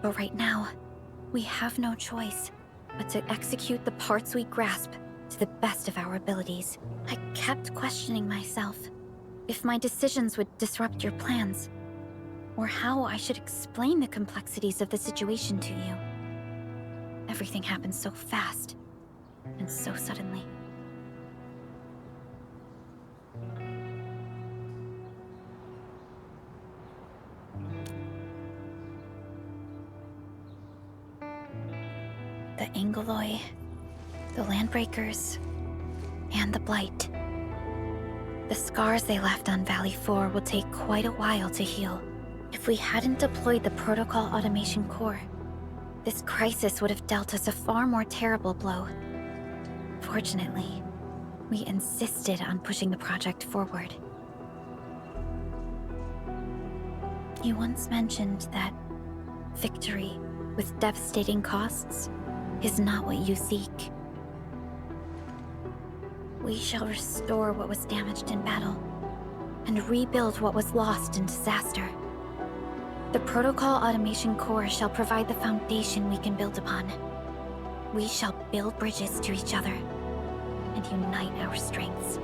But right now, we have no choice but to execute the parts we grasp to the best of our abilities. I kept questioning myself if my decisions would disrupt your plans, or how I should explain the complexities of the situation to you. Everything happened so fast, and so suddenly. The Angoloi, the Landbreakers, and the Blight. The scars they left on Valley 4 will take quite a while to heal. If we hadn't deployed the Protocol Automation Core, this crisis would have dealt us a far more terrible blow. Fortunately, we insisted on pushing the project forward. You once mentioned that victory with devastating costs is not what you seek. We shall restore what was damaged in battle, and rebuild what was lost in disaster. The Protocol Automation Core shall provide the foundation we can build upon. We shall build bridges to each other, and unite our strengths.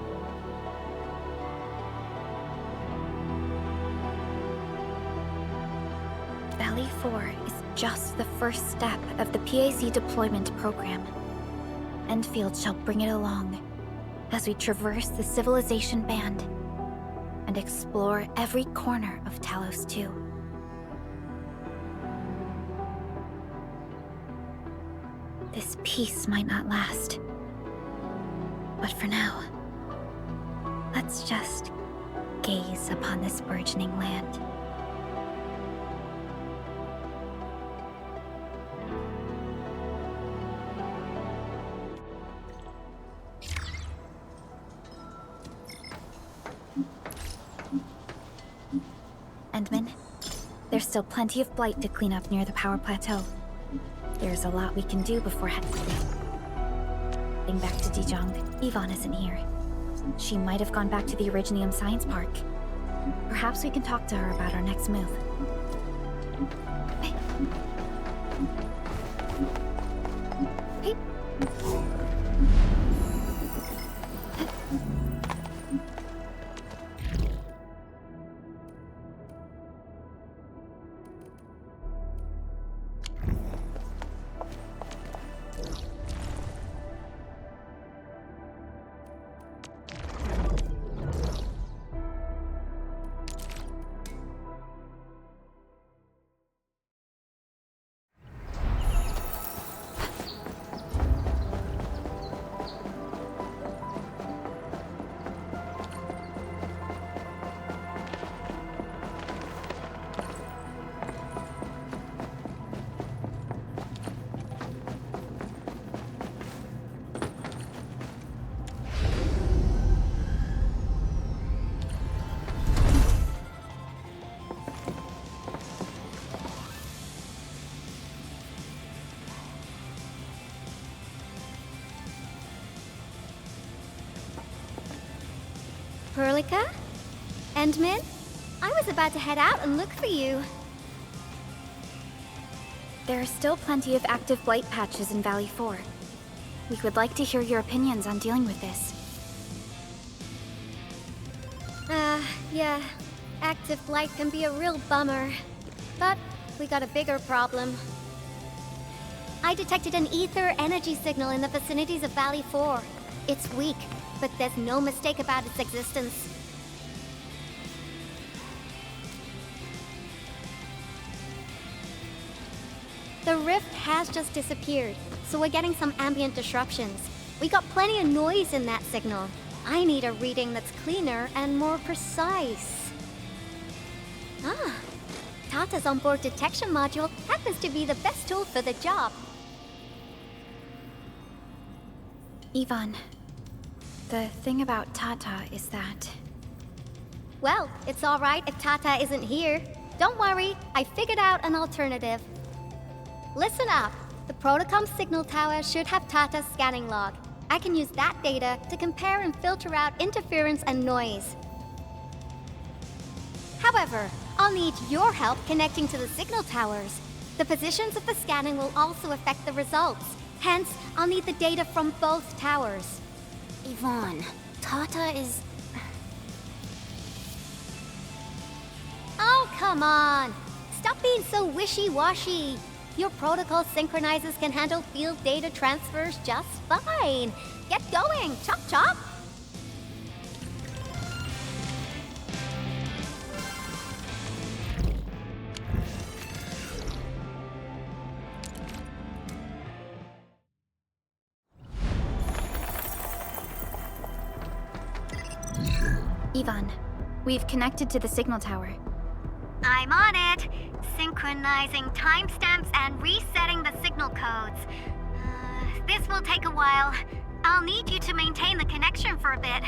Valley 4 is just the first step of the PAC deployment program. Endfield shall bring it along as we traverse the Civilization Band and explore every corner of Talos-II. This peace might not last, but for now, let's just gaze upon this burgeoning land. Endman, there's still plenty of blight to clean up near the power plateau. There's a lot we can do before heading back to Dijong. Yvonne isn't here. She might have gone back to the Originium Science Park. Perhaps we can talk to her about our next move. Hey. Hey. Perlica? Endman? I was about to head out and look for you. There are still plenty of active blight patches in Valley 4. We would like to hear your opinions on dealing with this. Yeah. Active blight can be a real bummer. But we got a bigger problem. I detected an ether energy signal in the vicinities of Valley 4. It's weak, but there's no mistake about its existence. The rift has just disappeared, so we're getting some ambient disruptions. We got plenty of noise in that signal. I need a reading that's cleaner and more precise. Tata's onboard detection module happens to be the best tool for the job. Ivan, the thing about Tata is that... Well, it's alright if Tata isn't here. Don't worry, I figured out an alternative. Listen up. The Protocom signal tower should have Tata's scanning log. I can use that data to compare and filter out interference and noise. However, I'll need your help connecting to the signal towers. The positions of the scanning will also affect the results. Hence, I'll need the data from both towers. Yvonne, Tata is... Oh, come on! Stop being so wishy-washy. Your protocol synchronizers can handle field data transfers just fine. Get going, chop chop! Ivan, we've connected to the signal tower. I'm on it. Synchronizing timestamps and resetting the signal codes. This will take a while. I'll need you to maintain the connection for a bit.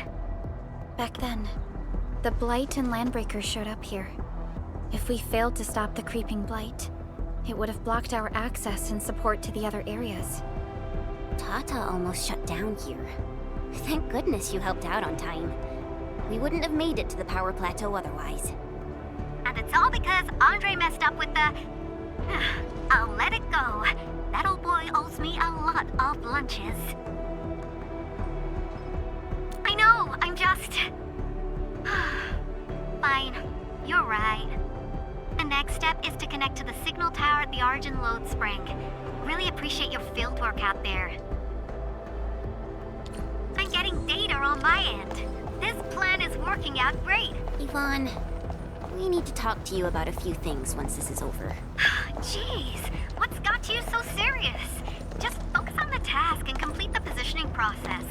Back then, the Blight and Landbreakers showed up here. If we failed to stop the creeping Blight, it would have blocked our access and support to the other areas. Tata almost shut down here. Thank goodness you helped out on time. We wouldn't have made it to the power plateau otherwise. And it's all because Andre messed up with the... I'll let it go. That old boy owes me a lot of lunches. I know, I'm just... Fine, you're right. The next step is to connect to the signal tower at the Origin Load Spring. Really appreciate your fieldwork out there. I'm getting data on my end. This plan is working out great. Yvonne, we need to talk to you about a few things once this is over. Jeez, what's got you so serious? Just focus on the task and complete the positioning process.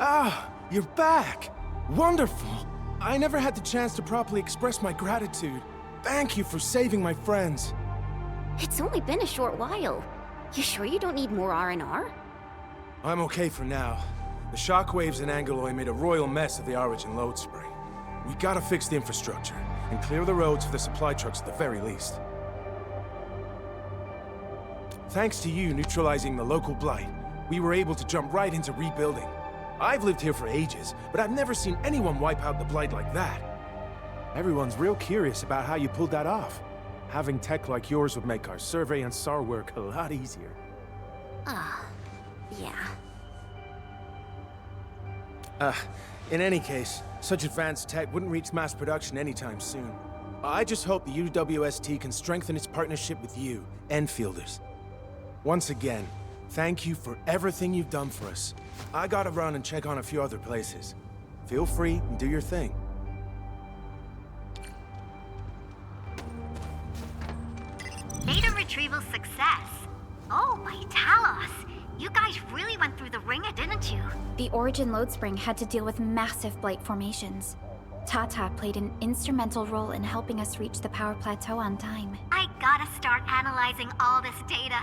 Ah, you're back! Wonderful! I never had the chance to properly express my gratitude. Thank you for saving my friends. It's only been a short while. You sure you don't need more R&R? I'm okay for now. The shockwaves in Angeloy made a royal mess of the Origin Load Spring. We gotta fix the infrastructure, and clear the roads for the supply trucks at the very least. Thanks to you neutralizing the local blight, we were able to jump right into rebuilding. I've lived here for ages, but I've never seen anyone wipe out the blight like that. Everyone's real curious about how you pulled that off. Having tech like yours would make our survey and SAR work a lot easier. Yeah. In any case, such advanced tech wouldn't reach mass production anytime soon. I just hope the UWST can strengthen its partnership with you, Enfielders. Once again, thank you for everything you've done for us. I gotta run and check on a few other places. Feel free and do your thing. Data retrieval success. Oh, my Talos! You guys really went through the ringer, didn't you? The Origin Load Spring had to deal with massive blight formations. Tata played an instrumental role in helping us reach the power plateau on time. I gotta start analyzing all this data.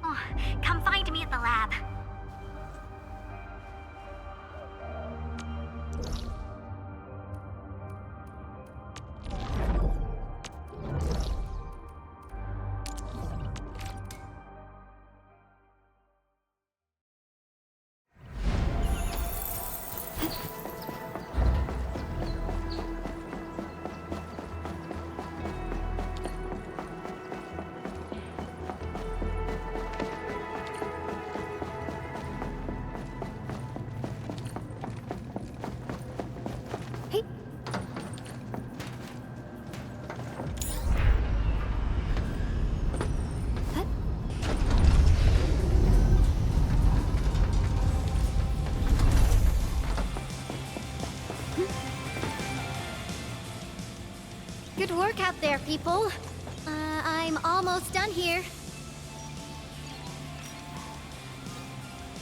Oh, come find me at the lab. Good work out there, people. I'm almost done here.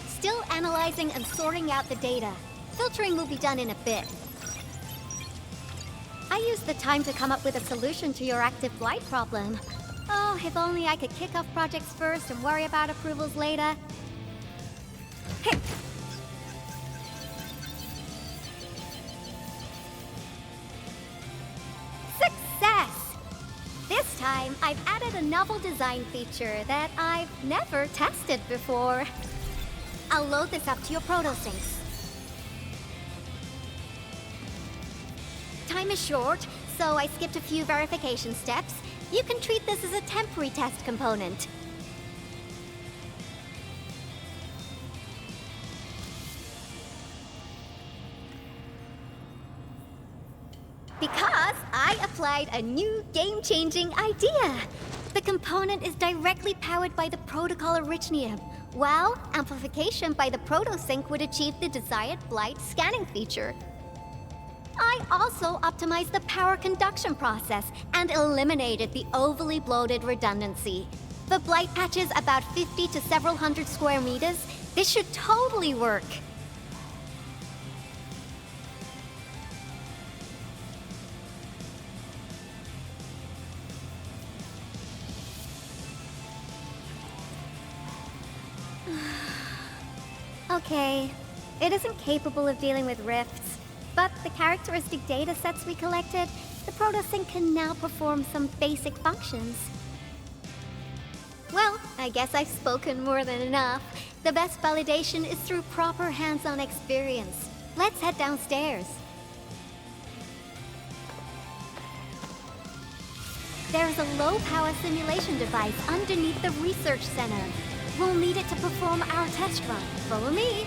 Still analyzing and sorting out the data. Filtering will be done in a bit. I used the time to come up with a solution to your active blight problem. Oh, if only I could kick off projects first and worry about approvals later. Hey. Success! This time, I've added a novel design feature that I've never tested before. I'll load this up to your proto-syncs. Time is short, so I skipped a few verification steps. You can treat this as a temporary test component. Because I applied a new game-changing idea. The component is directly powered by the protocol Arknights, while amplification by the proto-sync would achieve the desired blight scanning feature. I also optimized the power conduction process and eliminated the overly bloated redundancy. For blight patches about 50 to several hundred square meters, this should totally work. Okay, it isn't capable of dealing with rifts, but the characteristic data sets we collected, the proto-sync can now perform some basic functions. Well, I guess I've spoken more than enough. The best validation is through proper hands-on experience. Let's head downstairs. There's a low-power simulation device underneath the research center. We'll need it to perform our test run. Follow me.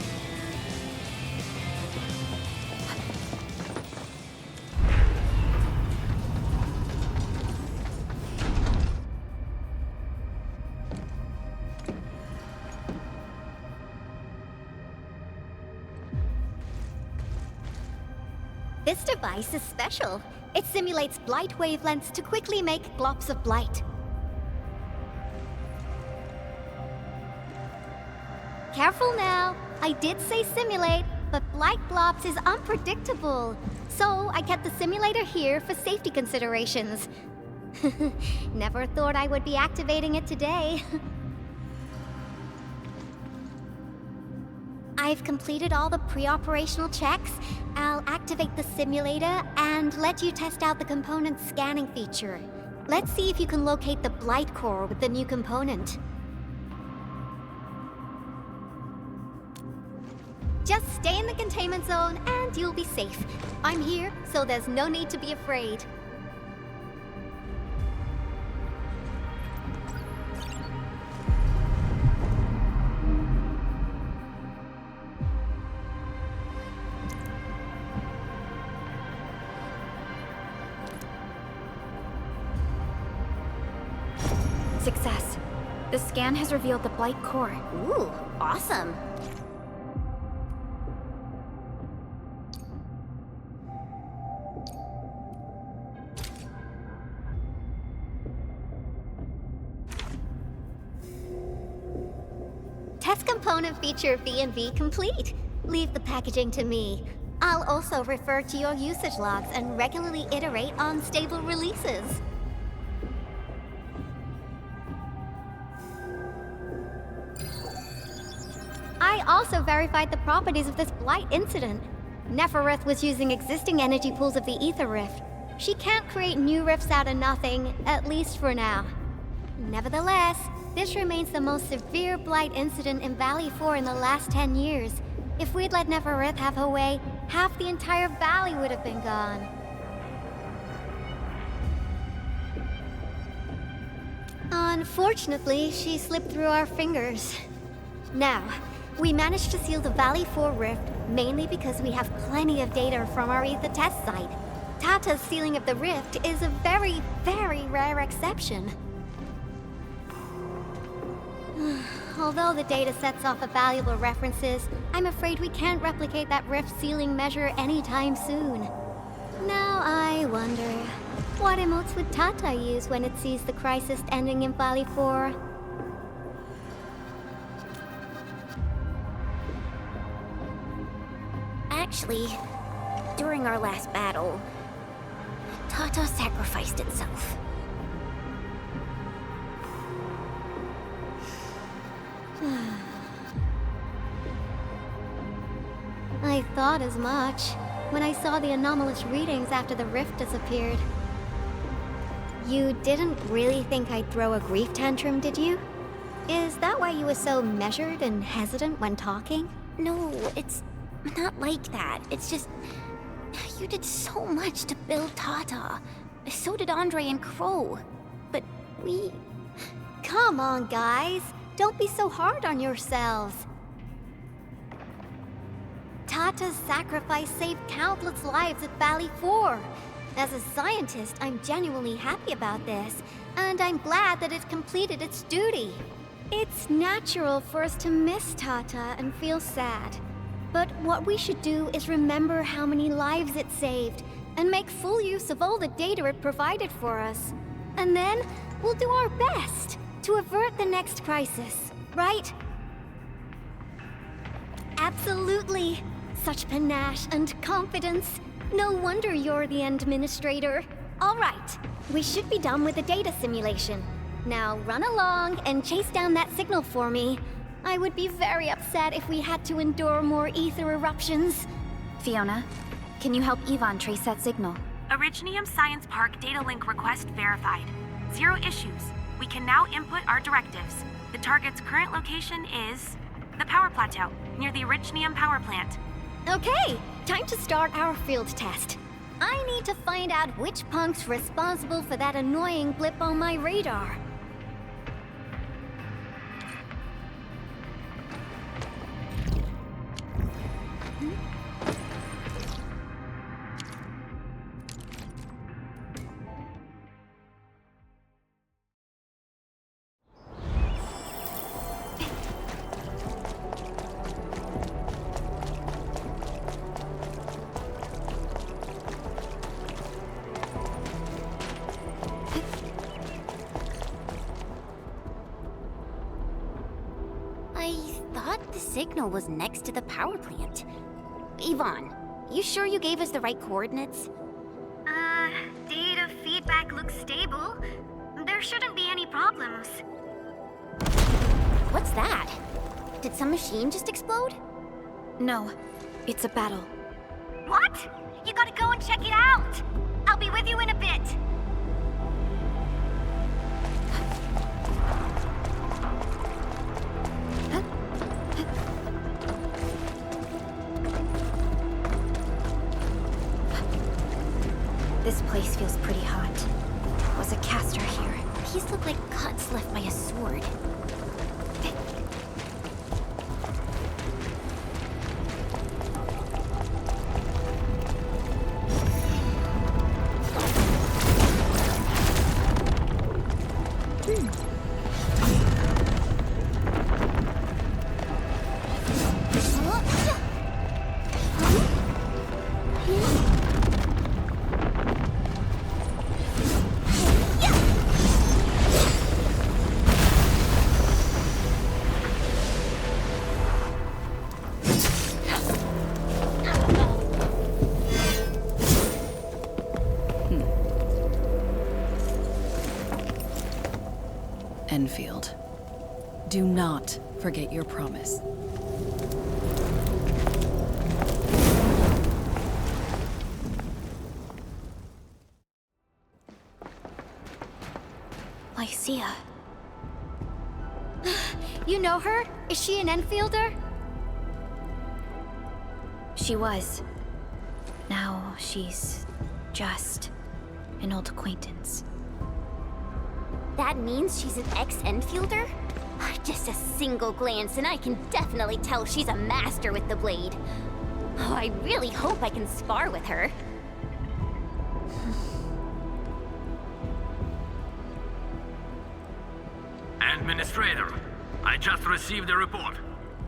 This device is special. It simulates blight wavelengths to quickly make globs of blight. Careful now. I did say simulate, but blight globs is unpredictable. So I kept the simulator here for safety considerations. Never thought I would be activating it today. I've completed all the pre-operational checks. I'll activate the simulator and let you test out the component scanning feature. Let's see if you can locate the blight core with the new component. Just stay in the containment zone and you'll be safe. I'm here, so there's no need to be afraid. Success. The scan has revealed the blight core. Ooh, awesome. Test component feature V&V complete. Leave the packaging to me. I'll also refer to your usage logs and regularly iterate on stable releases. I also verified the properties of this blight incident. Nefereth was using existing energy pools of the Ether Rift. She can't create new rifts out of nothing, at least for now. Nevertheless, this remains the most severe blight incident in Valley 4 in the last 10 years. If we'd let Nefereth have her way, half the entire valley would have been gone. Unfortunately, she slipped through our fingers. Now, we managed to seal the Valley 4 rift mainly because we have plenty of data from our Ether test site. Tata's sealing of the rift is a very, very rare exception. Although the data sets off valuable references, I'm afraid we can't replicate that rift sealing measure anytime soon. Now I wonder, what emotes would Tata use when it sees the crisis ending in Valley 4? Actually, during our last battle, Tata sacrificed itself. I thought as much when I saw the anomalous readings after the rift disappeared. You didn't really think I'd throw a grief tantrum, did you? Is that why you were so measured and hesitant when talking? No, it's not like that. It's just... you did so much to build Tata. So did Andre and Crow. But we... Come on, guys. Don't be so hard on yourselves. Tata's sacrifice saved countless lives at Valley 4. As a scientist, I'm genuinely happy about this, and I'm glad that it completed its duty. It's natural for us to miss Tata and feel sad. But what we should do is remember how many lives it saved, and make full use of all the data it provided for us. And then, we'll do our best to avert the next crisis, right? Absolutely. Such panache and confidence. No wonder you're the administrator. All right, we should be done with the data simulation. Now run along and chase down that signal for me. I would be very upset if we had to endure more ether eruptions. Fiona, can you help Yvonne trace that signal? Originium Science Park data link request verified. 0 issues. We can now input our directives. The target's current location is the power plateau, near the Originium power plant. Okay, time to start our field test. I need to find out which punk's responsible for that annoying blip on my radar. Signal was next to the power plant. Yvonne, you sure you gave us the right coordinates? Data feedback looks stable. There shouldn't be any problems. What's that? Did some machine just explode? No, it's a battle. What? You gotta go and check it out! I'll be with you in a bit. This place feels pretty hot. Was a caster here? These look like cuts left by a sword. Enfield. Do not forget your promise. Lycia. You know her? Is she an Enfielder? She was. Now she's just an old acquaintance. That means she's an ex-Enfielder? Just a single glance and I can definitely tell she's a master with the blade. Oh, I really hope I can spar with her. Administrator, I just received a report.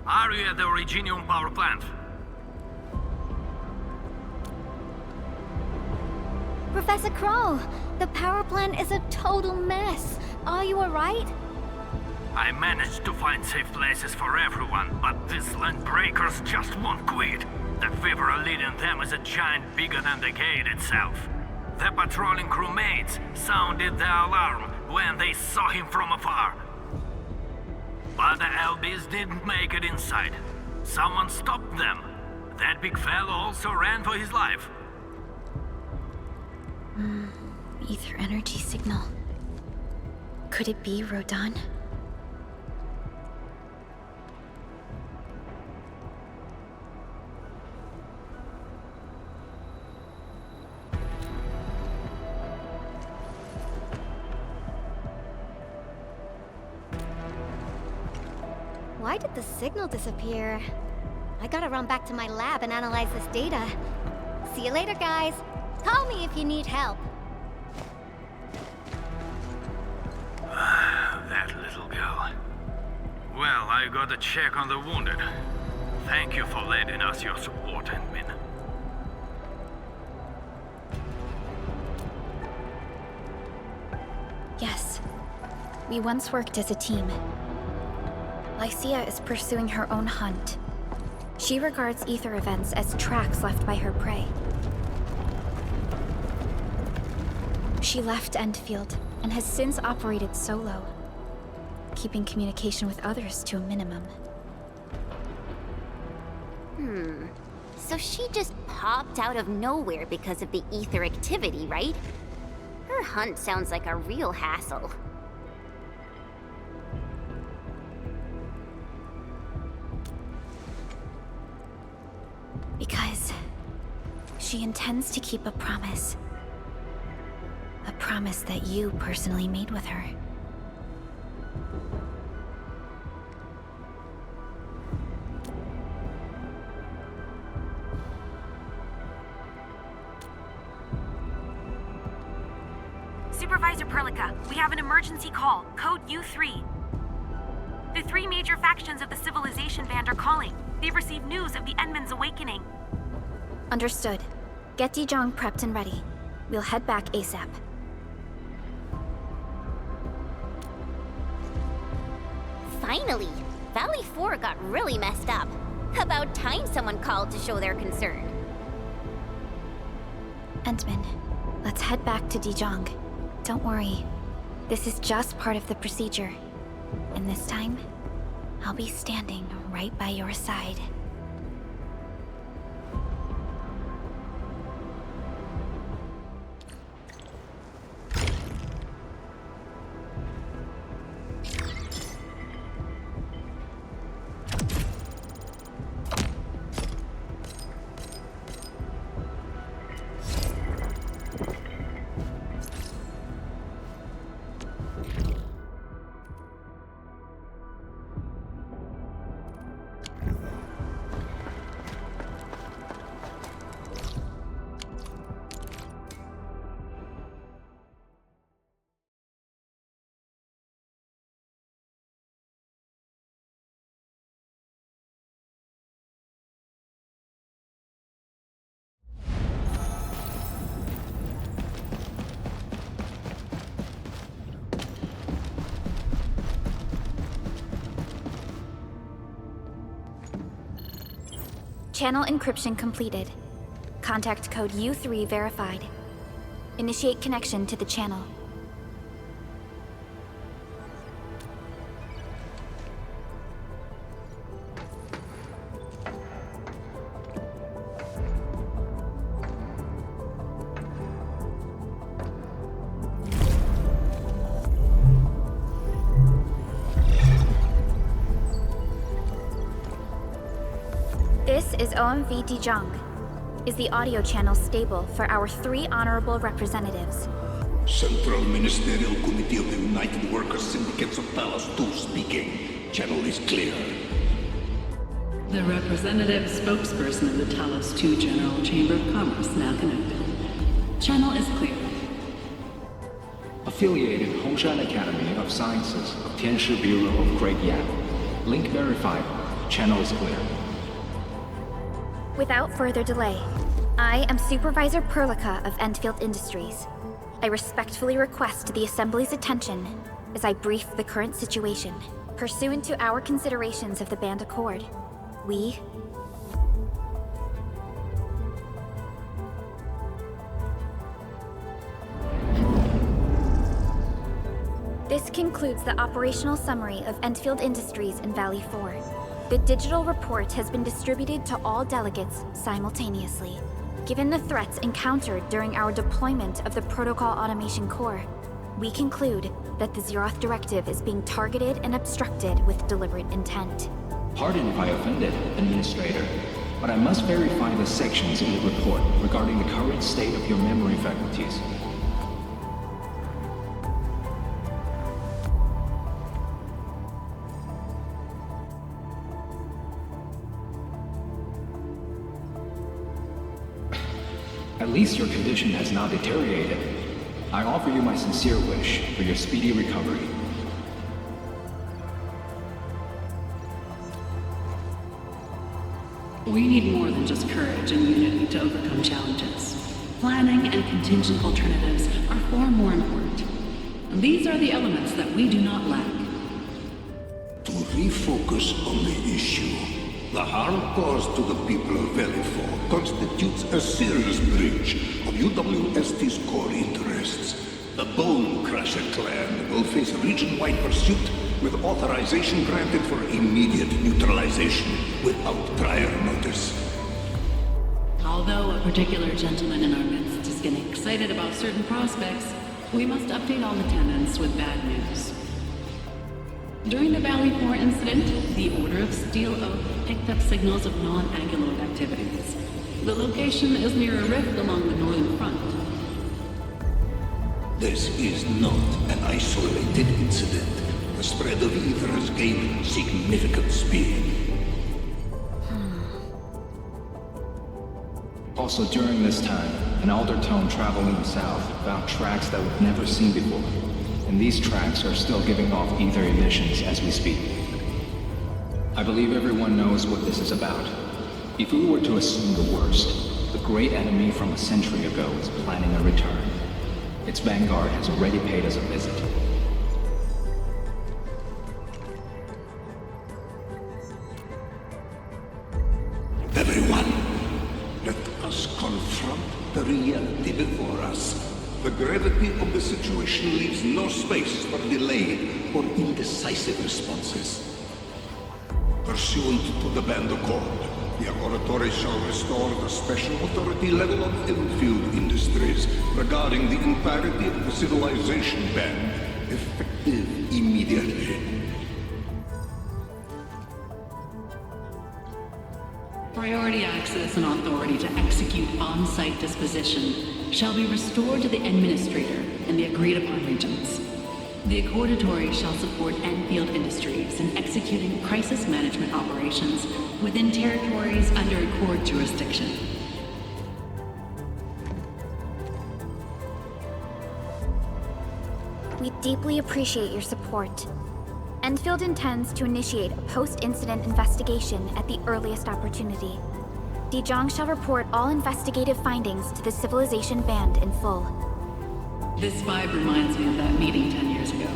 Are you at the Originium power plant? Professor Crow, the power plant is a total mess. Are you alright? I managed to find safe places for everyone, but these land breakers just won't quit. The fever leading them is a giant bigger than the gate itself. The patrolling crewmates sounded the alarm when they saw him from afar. But the LBs didn't make it inside. Someone stopped them. That big fellow also ran for his life. Ether energy signal. Could it be Rodan? Why did the signal disappear? I gotta run back to my lab and analyze this data. See you later, guys. Call me if you need help. That little girl. Well, I gotta check on the wounded. Thank you for lending us your support, Endmin. Yes. We once worked as a team. Lycia is pursuing her own hunt. She regards ether events as tracks left by her prey. She left Endfield and has since operated solo, keeping communication with others to a minimum. So she just popped out of nowhere because of the ether activity, right? Her hunt sounds like a real hassle. Because she intends to keep a promise. A promise that you personally made with her. Supervisor Perlica, we have an emergency call, code U3. The three major factions of the Civilization Band are calling. They've received news of the Endman's awakening. Understood. Get Dijong prepped and ready. We'll head back ASAP. Finally! Valley 4 got really messed up. About time someone called to show their concern. Endman, let's head back to Dijong. Don't worry. This is just part of the procedure. And this time, I'll be standing right by your side. Channel encryption completed. Contact code U3 verified. Initiate connection to the channel. This is OMV Dijong. Is the audio channel stable for our 3 honorable representatives? Central Ministerial Committee of the United Workers Syndicates of Talos-II speaking. Channel is clear. The representative spokesperson of the Talos-II General Chamber of Commerce now connected. Channel is clear. Affiliated Hongshan Academy of Sciences of Tianshi Bureau of Great Yan. Link verified. Channel is clear. Without further delay, I am Supervisor Perlica of Endfield Industries. I respectfully request the Assembly's attention as I brief the current situation. Pursuant to our considerations of the Band Accord, we... This concludes the operational summary of Endfield Industries in Valley 4. The digital report has been distributed to all delegates simultaneously. Given the threats encountered during our deployment of the Protocol Automation Core, we conclude that the Zeroth Directive is being targeted and obstructed with deliberate intent. Pardon if I offended, Administrator, but I must verify the sections in the report regarding the current state of your memory faculties. At least your condition has not deteriorated. I offer you my sincere wish for your speedy recovery. We need more than just courage and unity to overcome challenges. Planning and contingent alternatives are far more important. And these are the elements that we do not lack. To refocus on the issue, the harm caused to the people of Valley 4 constitutes a serious breach of UWST's core interests. The Bone Crusher clan will face region-wide pursuit with authorization granted for immediate neutralization without prior notice. Although a particular gentleman in our midst is getting excited about certain prospects, we must update all attendants with bad news. During the Valley 4 incident, the Order of Steel Oath picked up signals of non-Anguloid activities. The location is near a rift along the northern front. This is not an isolated incident. The spread of ether has gained significant speed. Also during this time, an Aldertone traveling south found tracks that we've never seen before. And these tracks are still giving off ether emissions as we speak. I believe everyone knows what this is about. If we were to assume the worst, the great enemy from a century ago is planning a return. Its vanguard has already paid us a visit. Everyone, let us confront the reality before us. The gravity of the situation leaves no space for delayed or indecisive responses. Pursuant to the Band Accord, the Laboratory shall restore the special authority level of Enfield Industries regarding the entirety of the civilization band, effective immediately. Priority access and authority to execute on-site disposition shall be restored to the Administrator in the agreed-upon regions. The Accordatory shall support Enfield Industries in executing crisis management operations within territories under Accord jurisdiction. We deeply appreciate your support. Enfield intends to initiate a post-incident investigation at the earliest opportunity. Dijong shall report all investigative findings to the Civilization Band in full. This vibe reminds me of that meeting 10 years ago.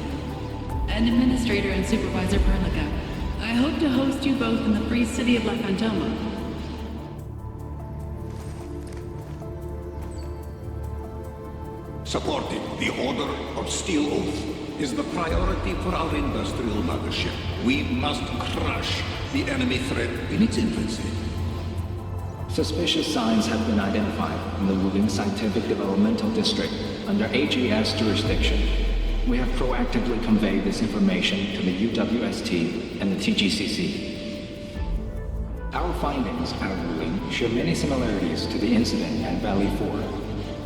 And Administrator and Supervisor Perlica, I hope to host you both in the free city of La Fantoma. Supporting the Order of Steel Oath is the priority for our industrial mothership. We must crush the enemy threat in its infancy. Suspicious signs have been identified in the Wuling Scientific Developmental District under AGS jurisdiction. We have proactively conveyed this information to the UWST and the TGCC. Our findings out of Wuling share many similarities to the incident at Valley 4.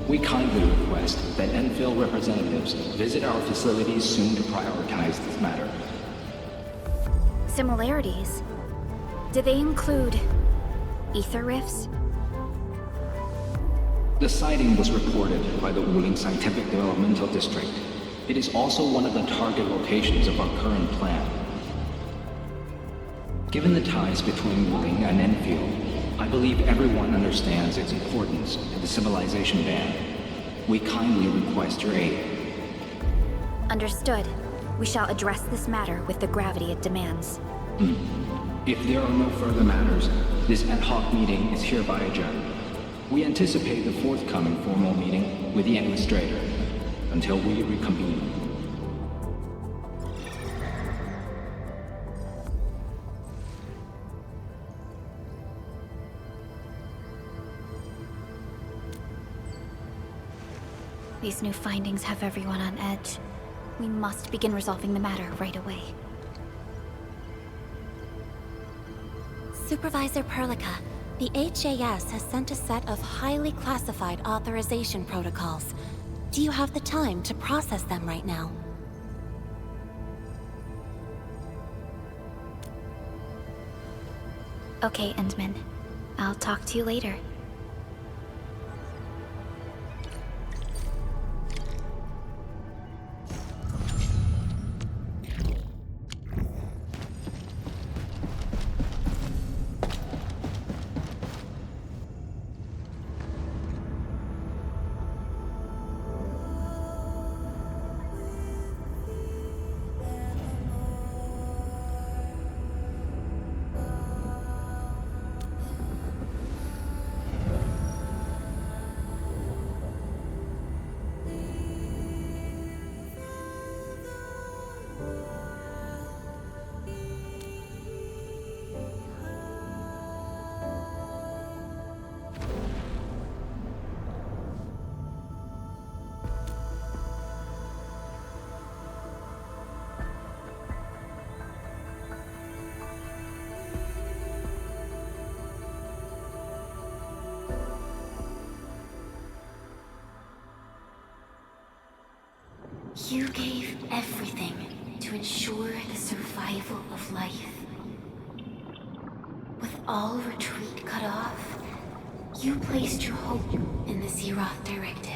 We kindly request that Enfield representatives visit our facilities soon to prioritize this matter. Similarities? Do they include ether rifts? The sighting was reported by the Wuling Scientific Developmental District. It is also one of the target locations of our current plan. Given the ties between Wuling and Enfield, I believe everyone understands its importance to the civilization band. We kindly request your aid. Understood. We shall address this matter with the gravity it demands. If there are no further matters, this ad hoc meeting is hereby adjourned. We anticipate the forthcoming formal meeting with the Administrator until we reconvene. These new findings have everyone on edge. We must begin resolving the matter right away. Supervisor Perlica, the HAS has sent a set of highly classified authorization protocols. Do you have the time to process them right now? Okay, Endman. I'll talk to you later. You gave everything to ensure the survival of life. With all retreat cut off, you placed your hope in the Zeroth Directive.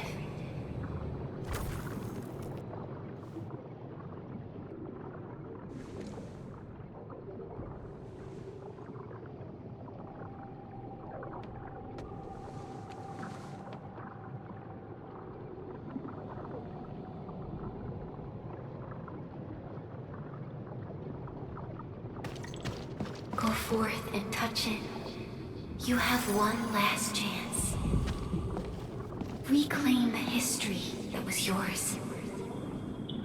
Go forth and touch it. You have one last chance. Reclaim the history that was yours.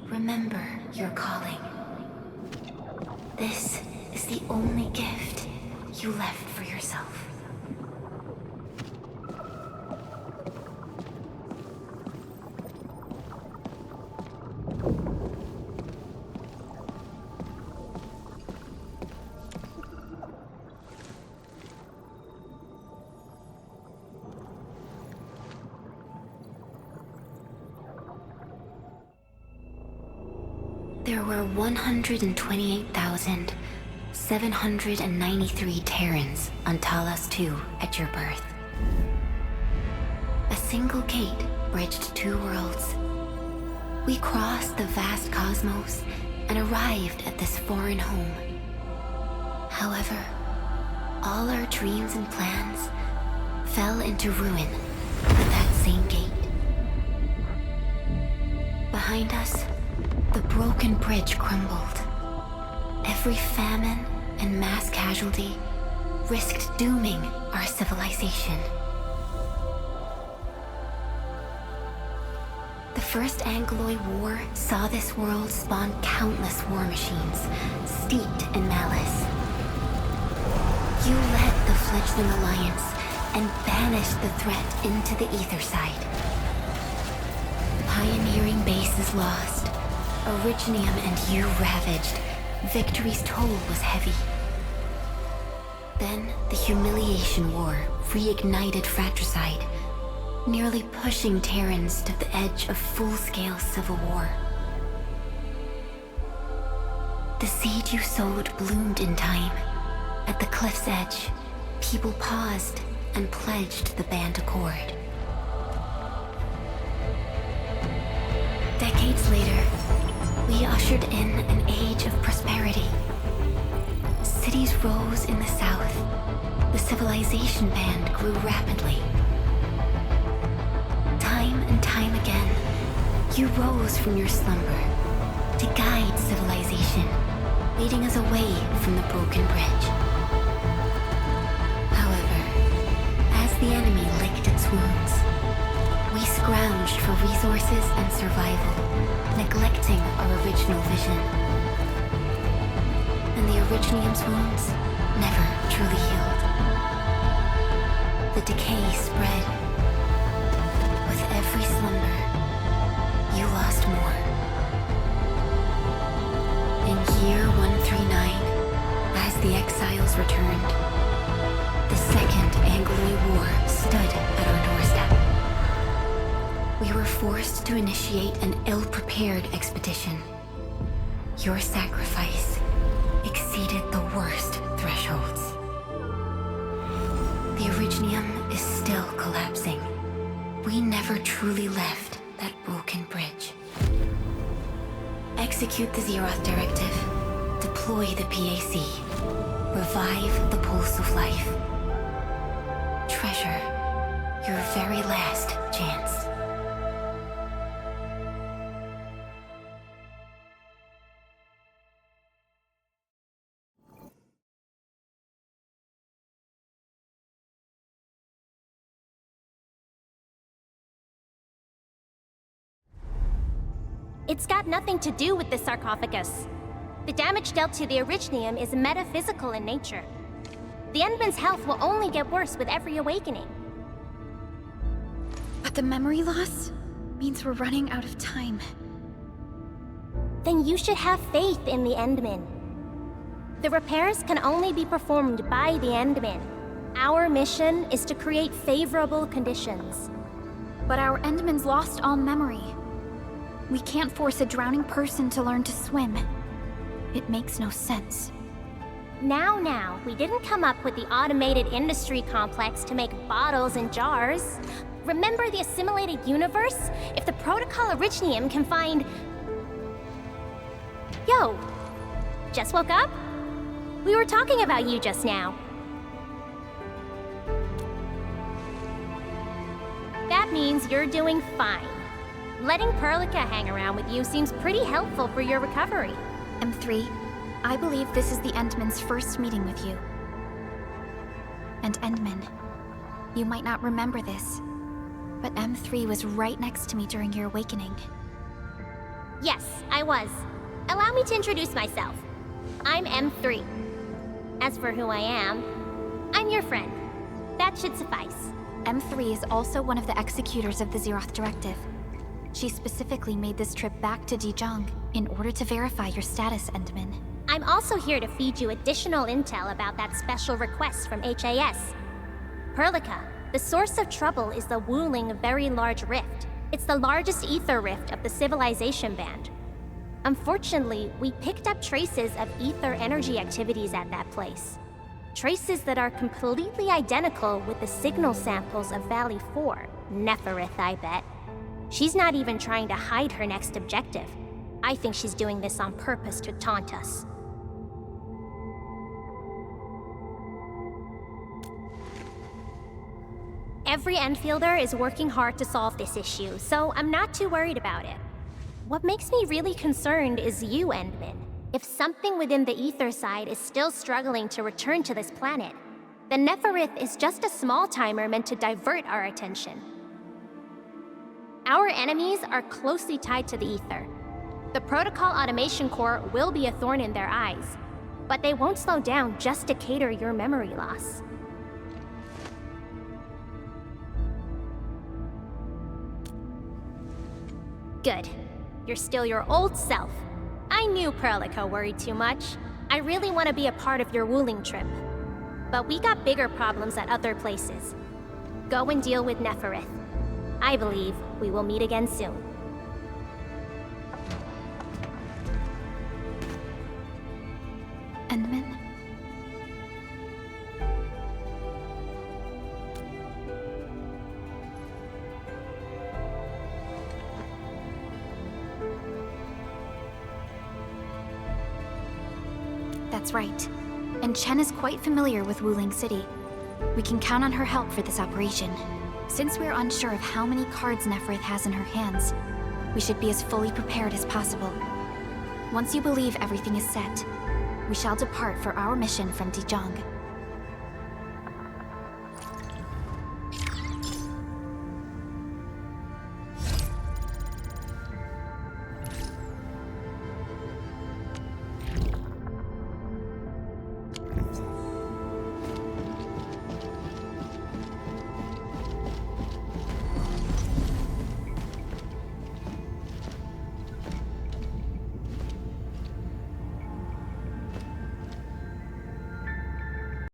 Remember your calling. This is the only gift you left for yourself. There were 128,793 Terrans on Talos-II at your birth. A single gate bridged two worlds. We crossed the vast cosmos and arrived at this foreign home. However, all our dreams and plans fell into ruin at that same gate. Behind us, the broken bridge crumbled. Every famine and mass casualty risked dooming our civilization. The First Angloid War saw this world spawn countless war machines, steeped in malice. You led the fledgling alliance and banished the threat into the ether side. Pioneering bases lost, Originium and you ravaged. Victory's toll was heavy. Then the Humiliation War reignited fratricide, nearly pushing Terrans to the edge of full-scale civil war. The seed you sowed bloomed in time. At the cliff's edge, people paused and pledged the Band Accord. Decades later, we ushered in an age of prosperity. Cities rose in the south, the civilization band grew rapidly. Time and time again, you rose from your slumber to guide civilization, leading us away from the broken bridge. However, as the enemy licked its wounds, we scrounged for resources and survival, neglecting our original vision. And the Originium's wounds never truly healed. The decay spread. With every slumber, you lost more. In year 139, as the exiles returned, the Second Anglo War stood at our doorstep. We were forced to initiate an ill-prepared expedition. Your sacrifice exceeded the worst thresholds. The Originium is still collapsing. We never truly left that broken bridge. Execute the Zeroth Directive. Deploy the PAC. Revive the Pulse of Life. Treasure your very last chance. It's got nothing to do with the sarcophagus. The damage dealt to the Originium is metaphysical in nature. The Endman's health will only get worse with every awakening. But the memory loss means we're running out of time. Then you should have faith in the Endman. The repairs can only be performed by the Endman. Our mission is to create favorable conditions. But our Endman's lost all memory. We can't force a drowning person to learn to swim. It makes no sense. Now, we didn't come up with the automated industry complex to make bottles and jars. Remember the assimilated universe? If the Protocol Originium can find... Yo! Just woke up? We were talking about you just now. That means you're doing fine. Letting Perlica hang around with you seems pretty helpful for your recovery. M3, I believe this is the Endman's first meeting with you. And Endman, you might not remember this, but M3 was right next to me during your awakening. Yes, I was. Allow me to introduce myself. I'm M3. As for who I am, I'm your friend. That should suffice. M3 is also one of the executors of the Zeroth Directive. She specifically made this trip back to Dijon in order to verify your status, Endman. I'm also here to feed you additional intel about that special request from HAS. Perlica, the source of trouble is the Wuling Very Large Rift. It's the largest ether rift of the civilization band. Unfortunately, we picked up traces of ether energy activities at that place. Traces that are completely identical with the signal samples of Valley 4. Neferith, I bet. She's not even trying to hide her next objective. I think she's doing this on purpose to taunt us. Every Enfielder is working hard to solve this issue, so I'm not too worried about it. What makes me really concerned is you, Endman. If something within the ether side is still struggling to return to this planet, then Neferith is just a small timer meant to divert our attention. Our enemies are closely tied to the ether. The Protocol Automation Core will be a thorn in their eyes, but they won't slow down just to cater your memory loss. Good. You're still your old self. I knew Perlica worried too much. I really want to be a part of your Wuling trip. But we got bigger problems at other places. Go and deal with Neferith. I believe we will meet again soon. Endman? That's right. And Chen is quite familiar with Wuling City. We can count on her help for this operation. Since we're unsure of how many cards Neferith has in her hands, we should be as fully prepared as possible. Once you believe everything is set, we shall depart for our mission from Dijong.